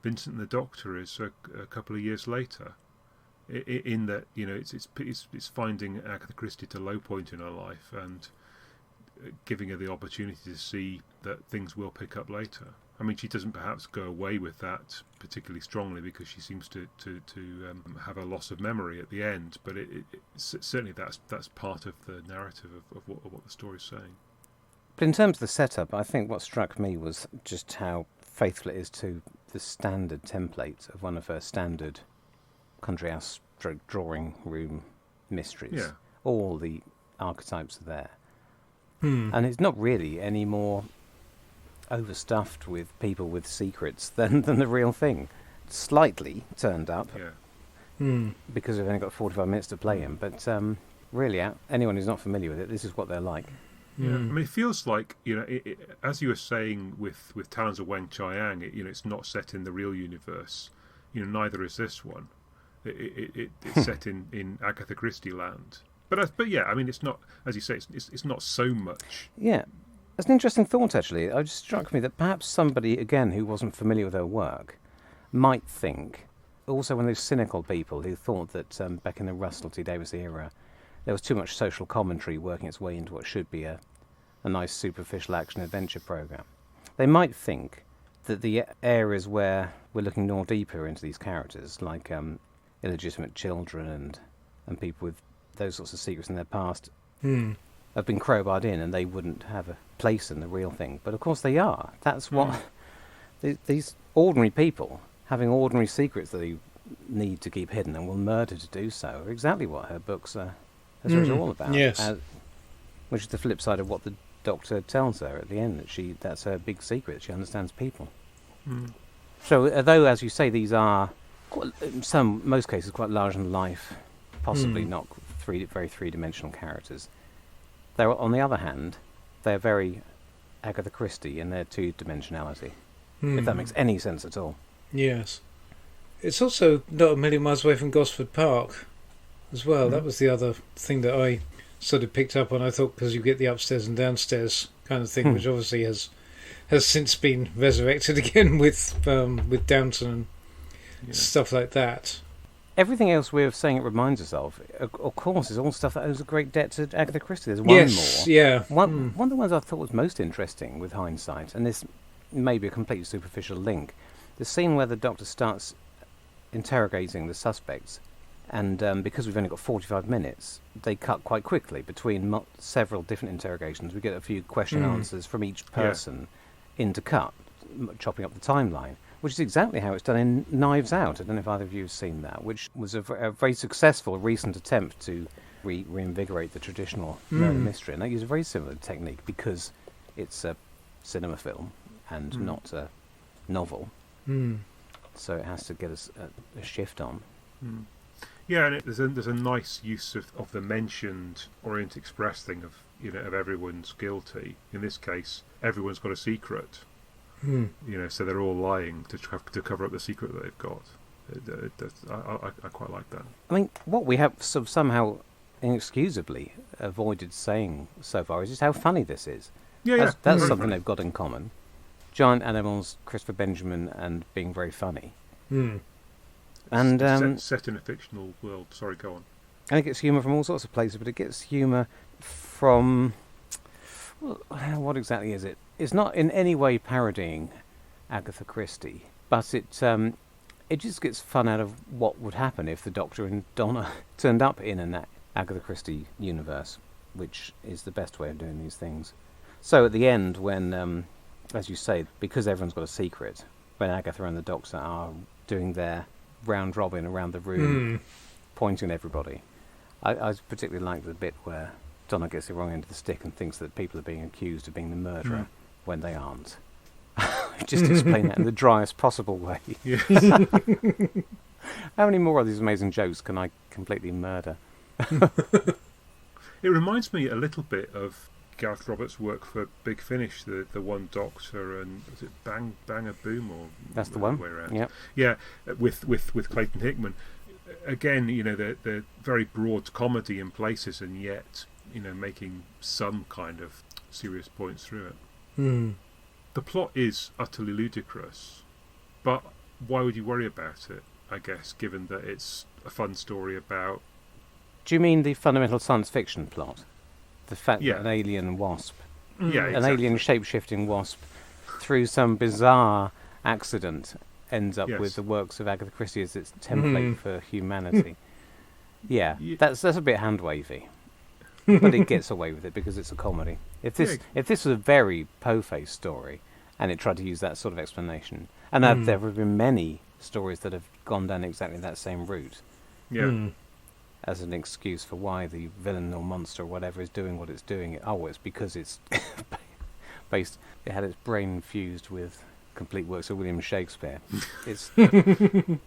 Vincent the Doctor is a couple of years later. In that, it's finding Agatha Christie at a low point in her life and giving her the opportunity to see that things will pick up later. I mean, she doesn't perhaps go away with that particularly strongly because she seems to have a loss of memory at the end. But certainly that's part of the narrative of what the story's saying. But in terms of the setup, I think what struck me was just how faithful it is to the standard template of one of her standard country house drawing room mysteries. Yeah. All the archetypes are there. And it's not really any more overstuffed with people with secrets than the real thing. Slightly turned up because we've only got 45 minutes to play him, but really, anyone who's not familiar with it, this is what they're like. Yeah, I mean, it feels like, as you were saying with Talons of Weng-Chiang, it's not set in the real universe. Neither is this one. It's set in Agatha Christie land. But yeah, I mean, it's not, as you say, it's not so much. Yeah, that's an interesting thought, actually. It just struck me that perhaps somebody, again, who wasn't familiar with her work, might think, also one of those cynical people who thought that back in the Russell T Davies era, there was too much social commentary working its way into what should be a nice superficial action-adventure programme. They might think that the areas where we're looking more deeper into these characters, like illegitimate children and people with those sorts of secrets in their past, have been crowbarred in and they wouldn't have a place in the real thing. But of course they are. That's what these ordinary people having ordinary secrets that they need to keep hidden and will murder to do so are exactly what her books are all about. Yes. Which is the flip side of what the Doctor tells her at the end, that's her big secret. She understands people. So although, as you say, these are in most cases quite large in life, possibly not very three-dimensional characters, they're, on the other hand, they're very Agatha Christie in their two-dimensionality, if that makes any sense at all. Yes. It's also not a million miles away from Gosford Park as well. That was the other thing that I sort of picked up on. I thought because you get the upstairs and downstairs kind of thing, which obviously has since been resurrected again with Downton and stuff like that. Everything else we're saying it reminds us of course, is all stuff that owes a great debt to Agatha Christie. There's one more. Yeah. One of the ones I thought was most interesting with hindsight, and this may be a completely superficial link, the scene where the Doctor starts interrogating the suspects, and because we've only got 45 minutes, they cut quite quickly between several different interrogations. We get a few question answers from each person into cut, chopping up the timeline, which is exactly how it's done in Knives Out. I don't know if either of you have seen that, which was a very successful recent attempt to reinvigorate the traditional murder mystery. And they use a very similar technique because it's a cinema film and not a novel. So it has to get us a shift on. Yeah, and there's a nice use of the mentioned Orient Express thing of everyone's guilty. In this case, everyone's got a secret. So they're all lying to cover up the secret that they've got. I quite like that. I mean, what we have sort of somehow inexcusably avoided saying so far is just how funny this is. That's something funny. they've got in common. Giant animals, Christopher Benjamin, and being very funny. And set in a fictional world. Sorry, go on. And it gets humour from all sorts of places, but it gets humour from... Well, what exactly is it? It's not in any way parodying Agatha Christie, but it just gets fun out of what would happen if the Doctor and Donna turned up in an Agatha Christie universe, which is the best way of doing these things. So at the end, when, as you say, because everyone's got a secret, when Agatha and the Doctor are doing their round robin around the room, pointing at everybody, I particularly like the bit where Donna gets the wrong end of the stick and thinks that people are being accused of being the murderer when they aren't. Just explain that in the driest possible way. Yes. How many more of these amazing jokes can I completely murder? It reminds me a little bit of Gareth Roberts' work for Big Finish, the One Doctor, and was it Bang a Boom, or that's the one? Way around? Yep. Yeah, with Clayton Hickman. Again, they're very broad comedy in places, and yet making some kind of serious points through it. The plot is utterly ludicrous, but why would you worry about it, I guess, given that it's a fun story about... Do you mean the fundamental science fiction plot? The fact that an alien wasp, an alien shape-shifting wasp, through some bizarre accident, ends up with the works of Agatha Christie as its template for humanity. That's a bit hand-wavy. But it gets away with it because it's a comedy. If this was a very po-faced story, and it tried to use that sort of explanation, and there have been many stories that have gone down exactly that same route, as an excuse for why the villain or monster or whatever is doing what it's doing. Oh, it's because it's based. It had its brain fused with complete works of William Shakespeare. It's it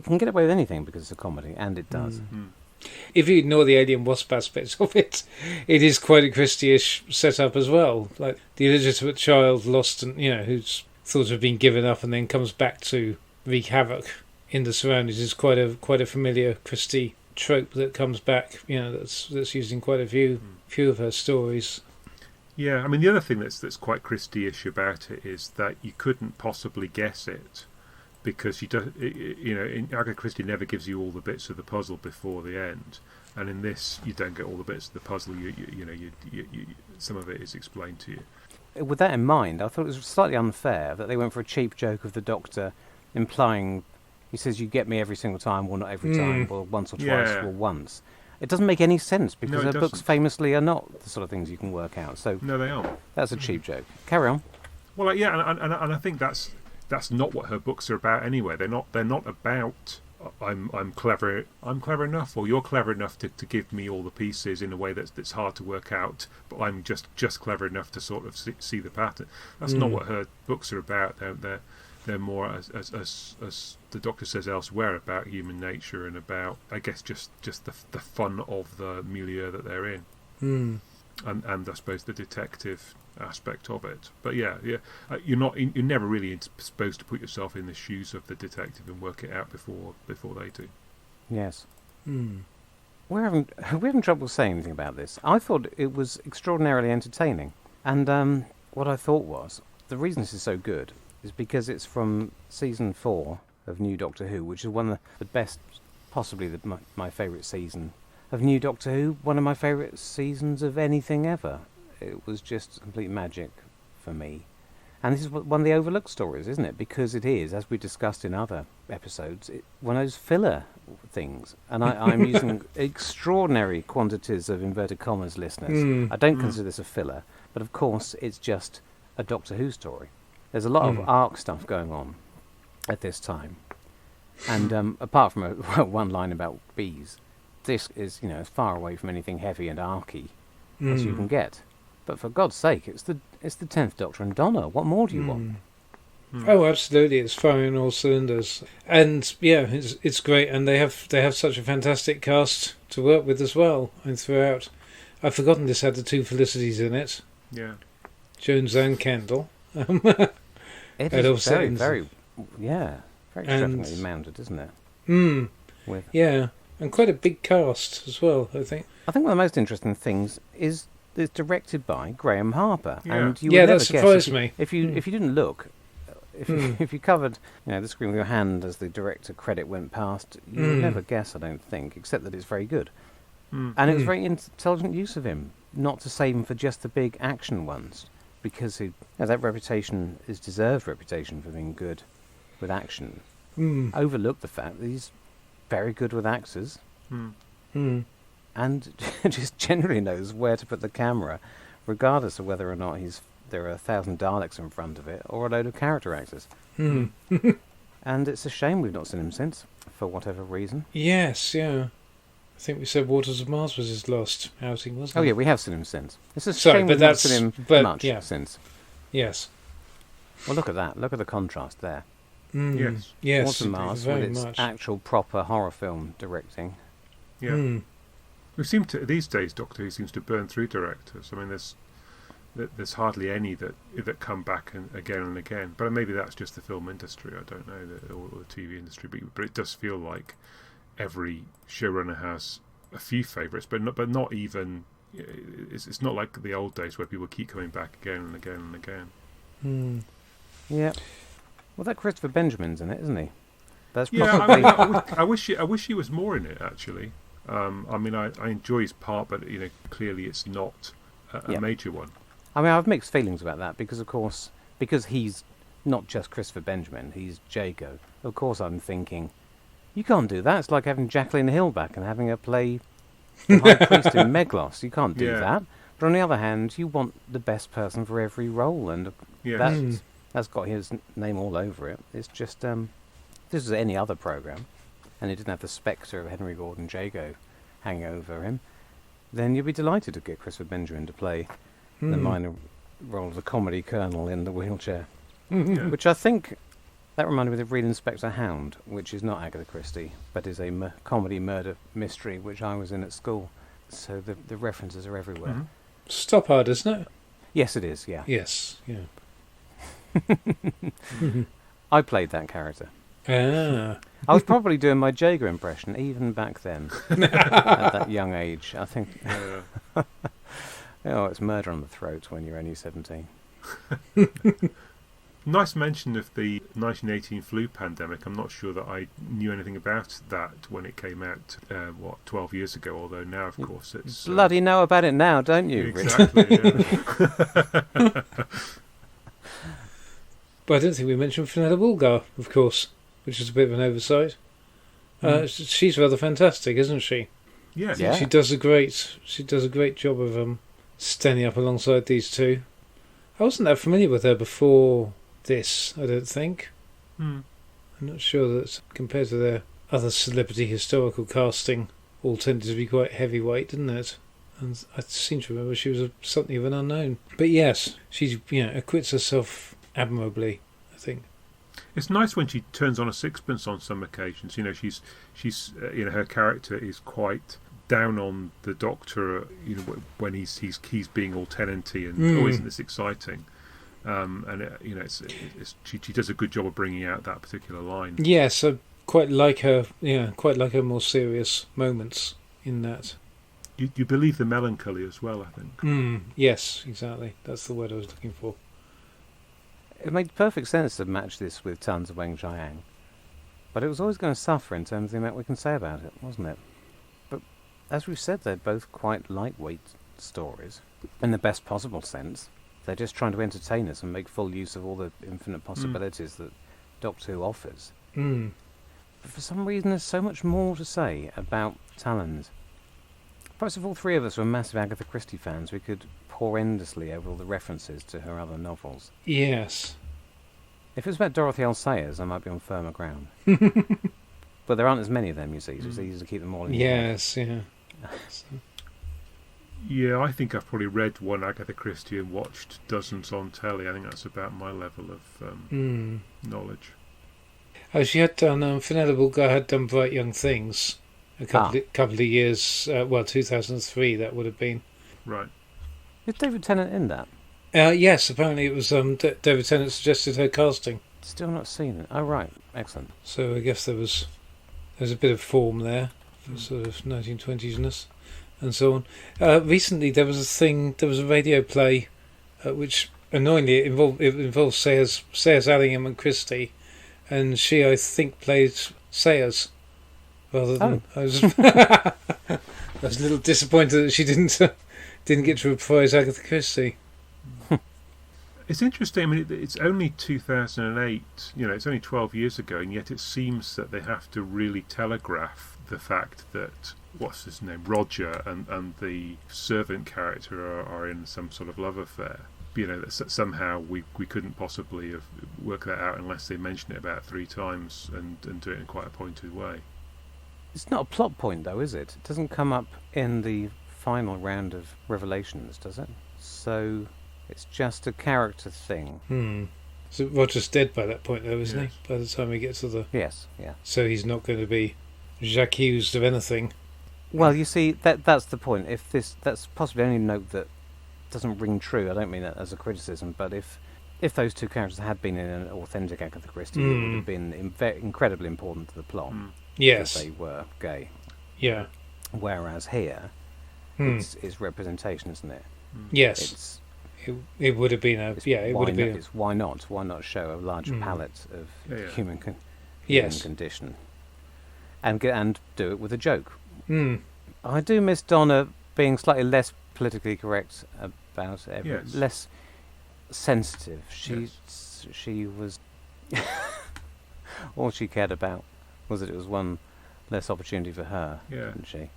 can get away with anything because it's a comedy, and it does. If you ignore the alien wasp aspects of it, it is quite a Christie-ish setup as well. Like the illegitimate child lost, and who's thought of being given up and then comes back to wreak havoc in the surroundings is quite a familiar Christie trope that comes back. That's used in quite a few of her stories. Yeah, I mean the other thing that's quite Christie-ish about it is that you couldn't possibly guess it. Because Agatha Christie never gives you all the bits of the puzzle before the end, and in this you don't get all the bits of the puzzle. You some of it is explained to you. With that in mind, I thought it was slightly unfair that they went for a cheap joke of the Doctor, implying he says you get me every single time, well not every time, or once or twice, or once. It doesn't make any sense because her books famously are not the sort of things you can work out. So no, they aren't. That's a cheap joke. Carry on. Well, and I think that's not what her books are about anyway. They're not about I'm clever enough, or you're clever enough to give me all the pieces in a way that's hard to work out, but I'm just clever enough to sort of see the pattern. That's not what her books are about. They're more, as the Doctor says elsewhere, about human nature and about, I guess, just the fun of the milieu that they're in, and I suppose the detective aspect of it. But you're never really supposed to put yourself in the shoes of the detective and work it out before they do. Yes. We're having trouble saying anything about this. I thought it was extraordinarily entertaining, and what I thought was the reason this is so good is because it's from season 4 of New Doctor Who, which is one of the best, possibly my favourite season of New Doctor Who, one of my favourite seasons of anything ever. It was just complete magic for me. And this is one of the overlooked stories, isn't it? Because it is, as we discussed in other episodes, one of those filler things. And I'm using extraordinary quantities of inverted commas, listeners. I don't consider this a filler, but of course it's just a Doctor Who story. There's a lot of arc stuff going on at this time. And apart from one line about bees, this is, as far away from anything heavy and archy as you can get. But for God's sake, it's the 10th Doctor and Donna. What more do you want? Oh, absolutely! It's firing on all cylinders, and it's great. And they have such a fantastic cast to work with as well. And throughout, I've forgotten this had the two Felicities in it. Yeah, Jones and Kendall. It It all is very, settings. very, very And- extravagantly mounted, isn't it? With Yeah, and quite a big cast as well, I think. I think one of the most interesting things is it's directed by Graham Harper, Yeah. and you Yeah, would that never surprised guess me. if you didn't look. If you covered the screen with your hand as the director credit went past, you would never guess, I don't think, except that it's very good. And it was very intelligent use of him, not to save him for just the big action ones, because that reputation is deserved reputation for being good with action. Overlooked the fact that he's very good with actors and just generally knows where to put the camera, regardless of whether or not there are 1,000 Daleks in front of it or a load of character actors. And it's a shame we've not seen him since, for whatever reason. Yes, yeah. I think we said Waters of Mars was his last outing, wasn't it? Oh yeah, we have seen him since. It's a Sorry, shame but we've not that's- seen him but, much yeah. since. Yes. Well, look at that. Look at the contrast there. Yes. Yes, Waters of Mars very with its much. actual proper horror film directing. Yeah. We seem to these days. Doctor Who seems to burn through directors. I mean, there's hardly any that come back again and again. But maybe that's just the film industry. I don't know, or the TV industry. But it does feel like every showrunner has a few favourites, but not even. It's not like the old days where people keep coming back again and again and again. Yeah. Well, that Christopher Benjamin's in it, isn't he? That's Yeah, probably. I wish he was more in it. Actually, I mean, I enjoy his part, but clearly it's not a major one. I mean, I have mixed feelings about that because, of course, because he's not just Christopher Benjamin, he's Jago. Of course, I'm thinking, you can't do that. It's like having Jacqueline Hill back and having her play the High Priest in Meglos. You can't do Yeah. that. But on the other hand, you want the best person for every role, and Yes. that's got his name all over it. It's just, if this was any other programme, and it didn't have the spectre of Henry Gordon Jago hanging over him, then you'd be delighted to get Christopher Benjamin to play the minor role of the comedy colonel in the wheelchair. Yeah. Which I think, that reminded me of Real Inspector Hound, which is not Agatha Christie, but is a comedy murder mystery which I was in at school. So the references are everywhere. Stoppard, isn't it? Yes, it is, yeah. Yes, yeah. I played that character. Ah. I was probably doing my Jager impression even back then, at that young age. I think, it's murder on the throat when you're only 17. Nice mention of the 1918 flu pandemic. I'm not sure that I knew anything about that when it came out, 12 years ago, although now, of course, it's... Bloody know about it now, don't you, Richard? Exactly, yeah. But I don't think we mentioned Fenella Woolgar, of course, which is a bit of an oversight. She's rather fantastic, isn't she? Yes. Yeah. She does a great job of standing up alongside these two. I wasn't that familiar with her before this, I don't think. I'm not sure that compared to their other celebrity historical casting, all tended to be quite heavyweight, didn't it? And I seem to remember she was something of an unknown. But yes, she acquits herself admirably, I think. It's nice when she turns on a sixpence on some occasions. She's her character is quite down on the Doctor. When he's being all tenanty and oh, isn't this exciting? She does a good job of bringing out that particular line. Yes, I quite like her. Yeah, quite like her more serious moments in that. You believe the melancholy as well, I think. Yes, exactly. That's the word I was looking for. It made perfect sense to match this with Talons of Weng-Chiang, but it was always going to suffer in terms of the amount we can say about it, wasn't it? But as we've said, they're both quite lightweight stories, in the best possible sense. They're just trying to entertain us and make full use of all the infinite possibilities that Doctor Who offers. But for some reason, there's so much more to say about Talons. Perhaps if all three of us were massive Agatha Christie fans, we could pore endlessly over all the references to her other novels. Yes. If it was about Dorothy L. Sayers, I might be on firmer ground. But there aren't as many of them, you see, so it's easy to keep them all in your head. Yes, yeah. Yeah, I think I've probably read one Agatha Christie and watched dozens on telly. I think that's about my level of knowledge. Oh, she had done, Fenella Woolgar had done Bright Young Things a couple of years, 2003 that would have been. Right. Is David Tennant in that? Yes, apparently it was David Tennant suggested her casting. Still not seen it. Oh, right. Excellent. So I guess there was a bit of form there for sort of 1920s-ness and so on. Recently there was a radio play which annoyingly it involved Sayers Allingham and Christie, and she, I think, played Sayers rather than I was I was a little disappointed that she didn't get to reprise Agatha Christie. It's interesting. I mean, it's only 2008. It's only 12 years ago, and yet it seems that they have to really telegraph the fact that what's his name, Roger, and the servant character are in some sort of love affair. That somehow we couldn't possibly have worked that out unless they mention it about 3 times and do it in quite a pointed way. It's not a plot point, though, is it? It doesn't come up in the final round of revelations, does it? So it's just a character thing. So Roger's dead by that point, though, isn't Yes. he? By the time he gets to the... Yes, yeah. So he's not going to be accused of anything. Well, you see, that's the point. That's possibly only a note that doesn't ring true. I don't mean that as a criticism, but if those 2 characters had been in an authentic Agatha Christie, it would have been incredibly important to the plot. Yes. That they were gay. Yeah. Whereas here, it's representation, isn't it? Yes. It would have been a... Yeah, it would have been... It's why not? Why not show a larger palette of human condition? And do it with a joke. I do miss Donna being slightly less politically correct about it, Yes. less sensitive. She was all she cared about was that it was one less opportunity for her, didn't she?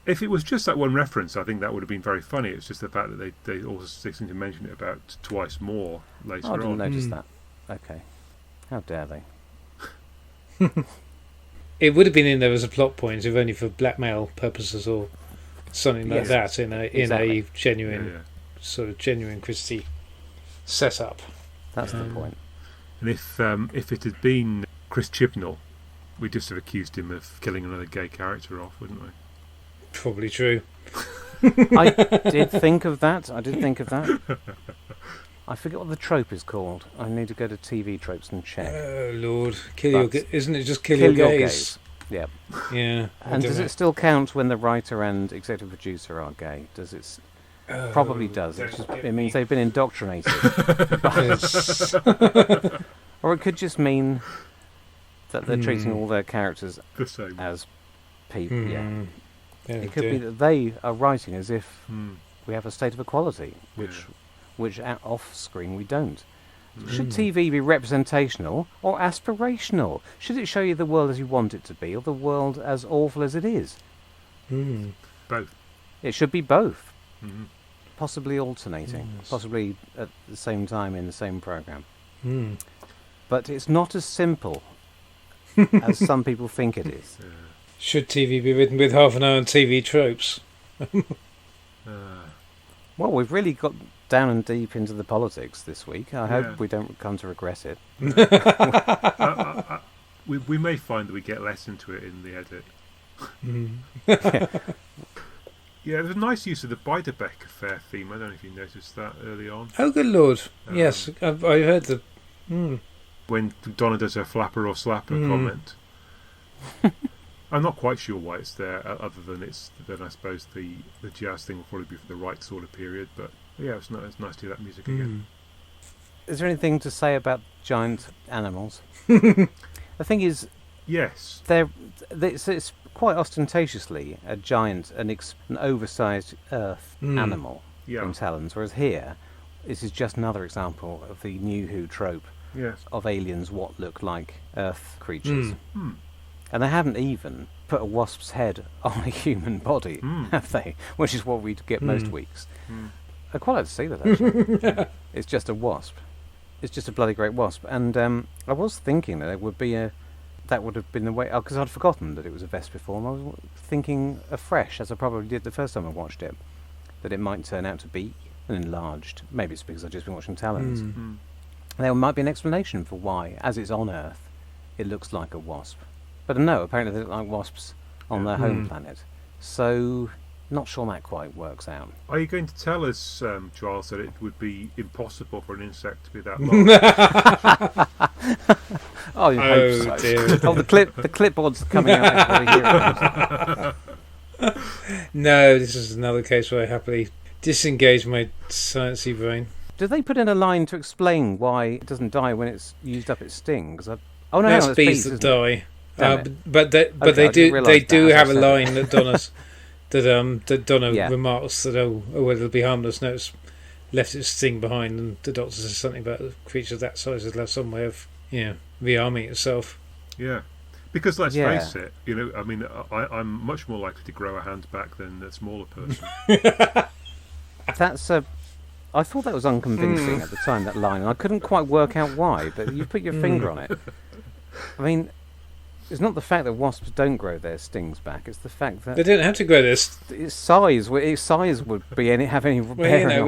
If it was just that one reference, I think that would have been very funny. It's just the fact that they also seem to mention it about twice more later on. I didn't notice that. Okay. How dare they? It would have been in there as a plot point, if only for blackmail purposes or something like that, in a genuine sort of genuine Christie setup. That's the point. And if it had been Chris Chibnall, we'd just have accused him of killing another gay character off, wouldn't we? Probably true. I did think of that. I forget what the trope is called. I need to go to TV tropes and check. Oh Lord, isn't it just kill your gays? Yeah. Yeah. And does it still count when the writer and executive producer are gay? Does it? Probably does. It means they've been indoctrinated. Or it could just mean that they're treating all their characters The same. as people. Yeah. It could dear. be that they are writing as if we have a state of equality, which off screen we don't. Should TV be representational or aspirational? Should it show you the world as you want it to be, or the world as awful as it is? Both. It should be both, possibly alternating, Yes. possibly at the same time in the same programme. But it's not as simple as some people think it is. Should TV be written with half an hour on TV tropes? Well, we've really got down and deep into the politics this week. I hope we don't come to regret it. We may find that we get less into it in the edit. Yeah, there's a nice use of the Beiderbecke affair theme. I don't know if you noticed that early on. Oh, good Lord. Yes, I heard the... When Donna does her flapper or slapper comment. I'm not quite sure why it's there, other than I suppose the jazz thing will probably be for the right sort of period. But yeah, it's nice to hear that music again. Is there anything to say about giant animals? The thing is, Yes. it's quite ostentatiously a giant, an oversized Earth animal in Talons, whereas here, this is just another example of the New Who trope of aliens what look like Earth creatures. And they haven't even put a wasp's head on a human body, have they? Which is what we'd get most weeks. I'd quite like to see that, actually. It's just a wasp. It's just a bloody great wasp. And I was thinking that it would be that would have been the way... because I'd forgotten that it was a Vespa form. I was thinking afresh, as I probably did the first time I watched it, that it might turn out to be an enlarged... Maybe it's because I've just been watching Talons. There might be an explanation for why, as it's on Earth, it looks like a wasp. But no, apparently they look like wasps on their home planet. So Not sure that quite works out. Are you going to tell us, Giles, that it would be impossible for an insect to be that large? Oh, you hope so. Dear. Oh, the clipboard's coming out. Everybody hear it. No, this is another case where I happily disengage my sciencey brain. Do they put in a line to explain why it doesn't die when it's used up its sting? Oh no, That's no, it's bees that isn't it? die. Damn it. But Okay, I they didn't do realise that, as I have a said line it. that Donna Yeah. remarks that well, it'll be harmless. No, it's left its sting behind, and the doctor says something about a creature that size has left some way of rearming itself. Yeah. Because let's Yeah. face it, I mean, I'm much more likely to grow a hand back than a smaller person. I thought that was unconvincing at the time, that line, and I couldn't quite work out why, but you put your finger on it. I mean, it's not the fact that wasps don't grow their stings back, it's the fact that They don't have to grow this its size would have any bearing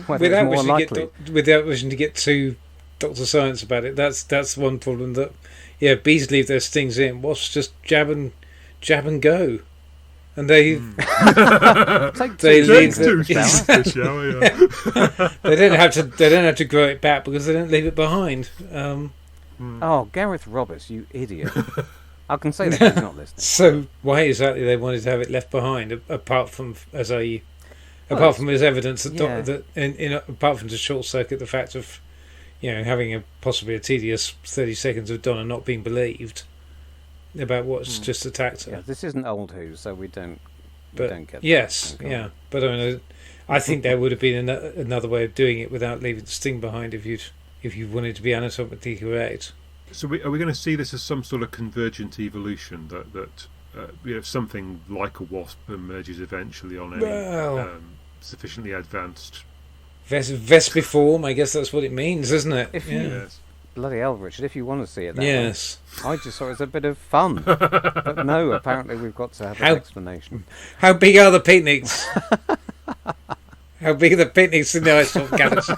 whether it's more likely. without wishing to get too Dr. Science about it. That's one problem that bees leave their stings in. Wasps just jab and go, and they they leave Too the, shower, yeah. they don't have to grow it back because they don't leave it behind. Oh, Gareth Roberts, you idiot. I can say that he's not listening. So why exactly they wanted to have it left behind, apart from as evidence that apart from to short circuit the fact of having possibly a tedious 30 seconds of Donna not being believed about what's just attacked her. Yeah, this isn't Old Who, so we don't get that. Yes, yeah, but I think there would have been another way of doing it without leaving the sting behind if you wanted to be anatomically correct. So are we going to see this as some sort of convergent evolution that something like a wasp emerges eventually on any sufficiently advanced Vespiform, I guess that's what it means, isn't it? Yes. Bloody hell, Richard, if you want to see it that Yes. way. I just thought it was a bit of fun. But no, apparently we've got to have an explanation. How big are the picnics? How big are the picnics in the Ice Galaxy?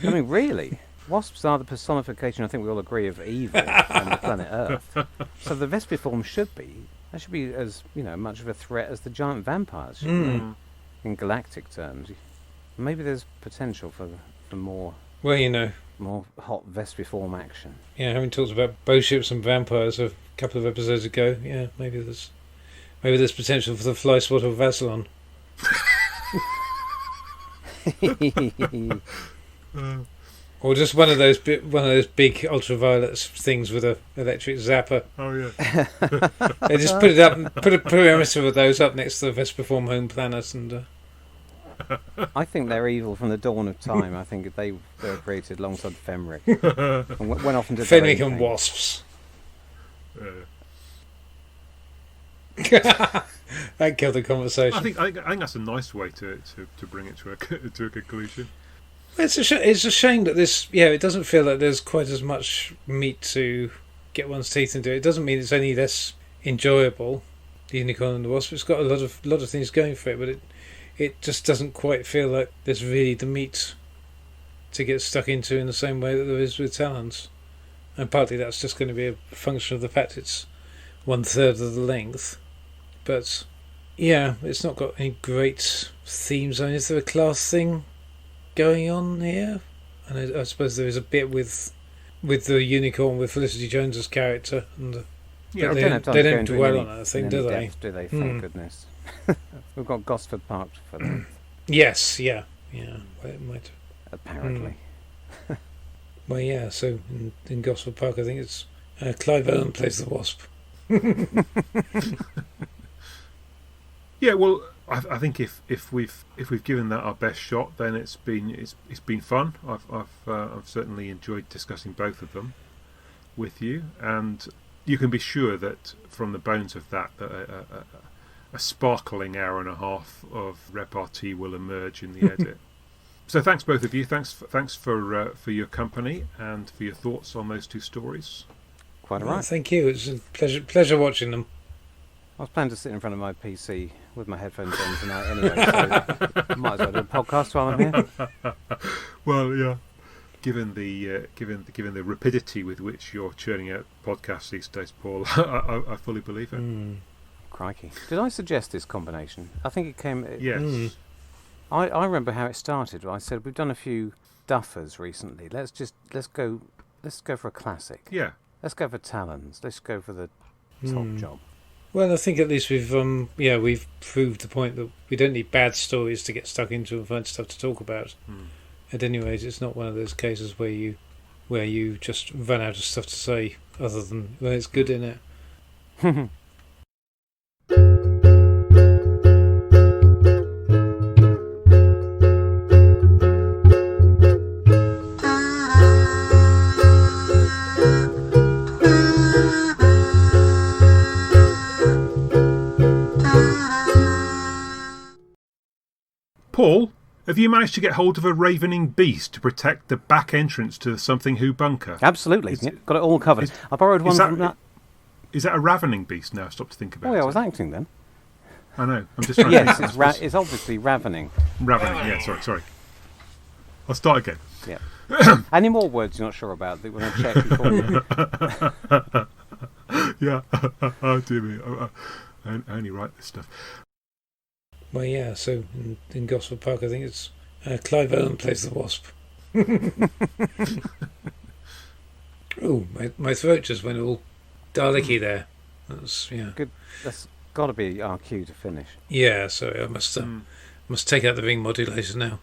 I mean, really? Wasps are the personification, I think we all agree, of evil on the planet Earth. So the Vespiform should be as much of a threat as the giant vampires, shouldn't they? In galactic terms. Maybe there's potential for more more hot Vespiform action. Yeah, having talked about bow ships and vampires a couple of episodes ago, maybe there's potential for the fly swatter of Vasilon. Or just one of those big ultraviolet things with a electric zapper. Oh yeah. They just put a perimeter of those up next to the Vespiform home planet, and I think they're evil from the dawn of time. I think they were created alongside Fenric and went off into Fenric their own and thing. wasps. That killed the conversation. I think that's a nice way to bring it to a conclusion. It's a shame that this. It doesn't feel like there's quite as much meat to get one's teeth into. It doesn't mean it's any less enjoyable. The Unicorn and the Wasp. It's got a lot of things going for it, but it just doesn't quite feel like there's really the meat to get stuck into in the same way that there is with Talons. And partly that's just going to be a function of the fact it's 1/3 of the length. But it's not got any great themes. I mean, is there a class thing going on here? And I suppose there is a bit with the Unicorn, with Felicity Jones's character, and they don't dwell on it. I think, do they? Depth, do they? Thank goodness. We've got Gosford Park for them. Yes, yeah. Well, it might. Apparently. Well, yeah. So in Gosford Park, I think it's Clive Owen plays the Wasp. Yeah, well, I think if we've given that our best shot, then it's been fun. I've certainly enjoyed discussing both of them with you, and you can be sure that from the bones of that a sparkling hour and a half of repartee will emerge in the edit. So thanks both of you. Thanks for your company and for your thoughts on those two stories. Quite all right. Thank you. It's a pleasure watching them. I was planning to sit in front of my PC with my headphones on tonight anyway, so I might as well do a podcast while I'm here. Well, yeah. Given the rapidity with which you're churning out podcasts these days, Paul, I fully believe it. Crikey. Did I suggest this combination? I think it came... Yes. I remember how it started. I said, we've done a few duffers recently. Let's go for a classic. Yeah. Let's go for Talons. Let's go for the top job. Well, I think at least we've proved the point that we don't need bad stories to get stuck into and find stuff to talk about. And anyways, it's not one of those cases where you just run out of stuff to say other than when it's good in it. Paul, have you managed to get hold of a ravening beast to protect the back entrance to the Something Who bunker? Absolutely. Got it all covered. I borrowed one from that. Is that a ravening beast now? Stop to think about it. Oh, yeah, I was acting then. I know. I'm just trying yes, to think. it's obviously ravening. Ravening, yeah, sorry. I'll start again. Yeah. Any more words you're not sure about that you want to check before you... Yeah. Oh, dear me. I only write this stuff. Well, yeah, so in Gosford Park, I think it's Clive Owen plays the Wasp. Oh, my throat just went all Dalek-y there. That's, yeah. Good. That's got to be our cue to finish. Yeah, sorry, I must take out the ring modulator now.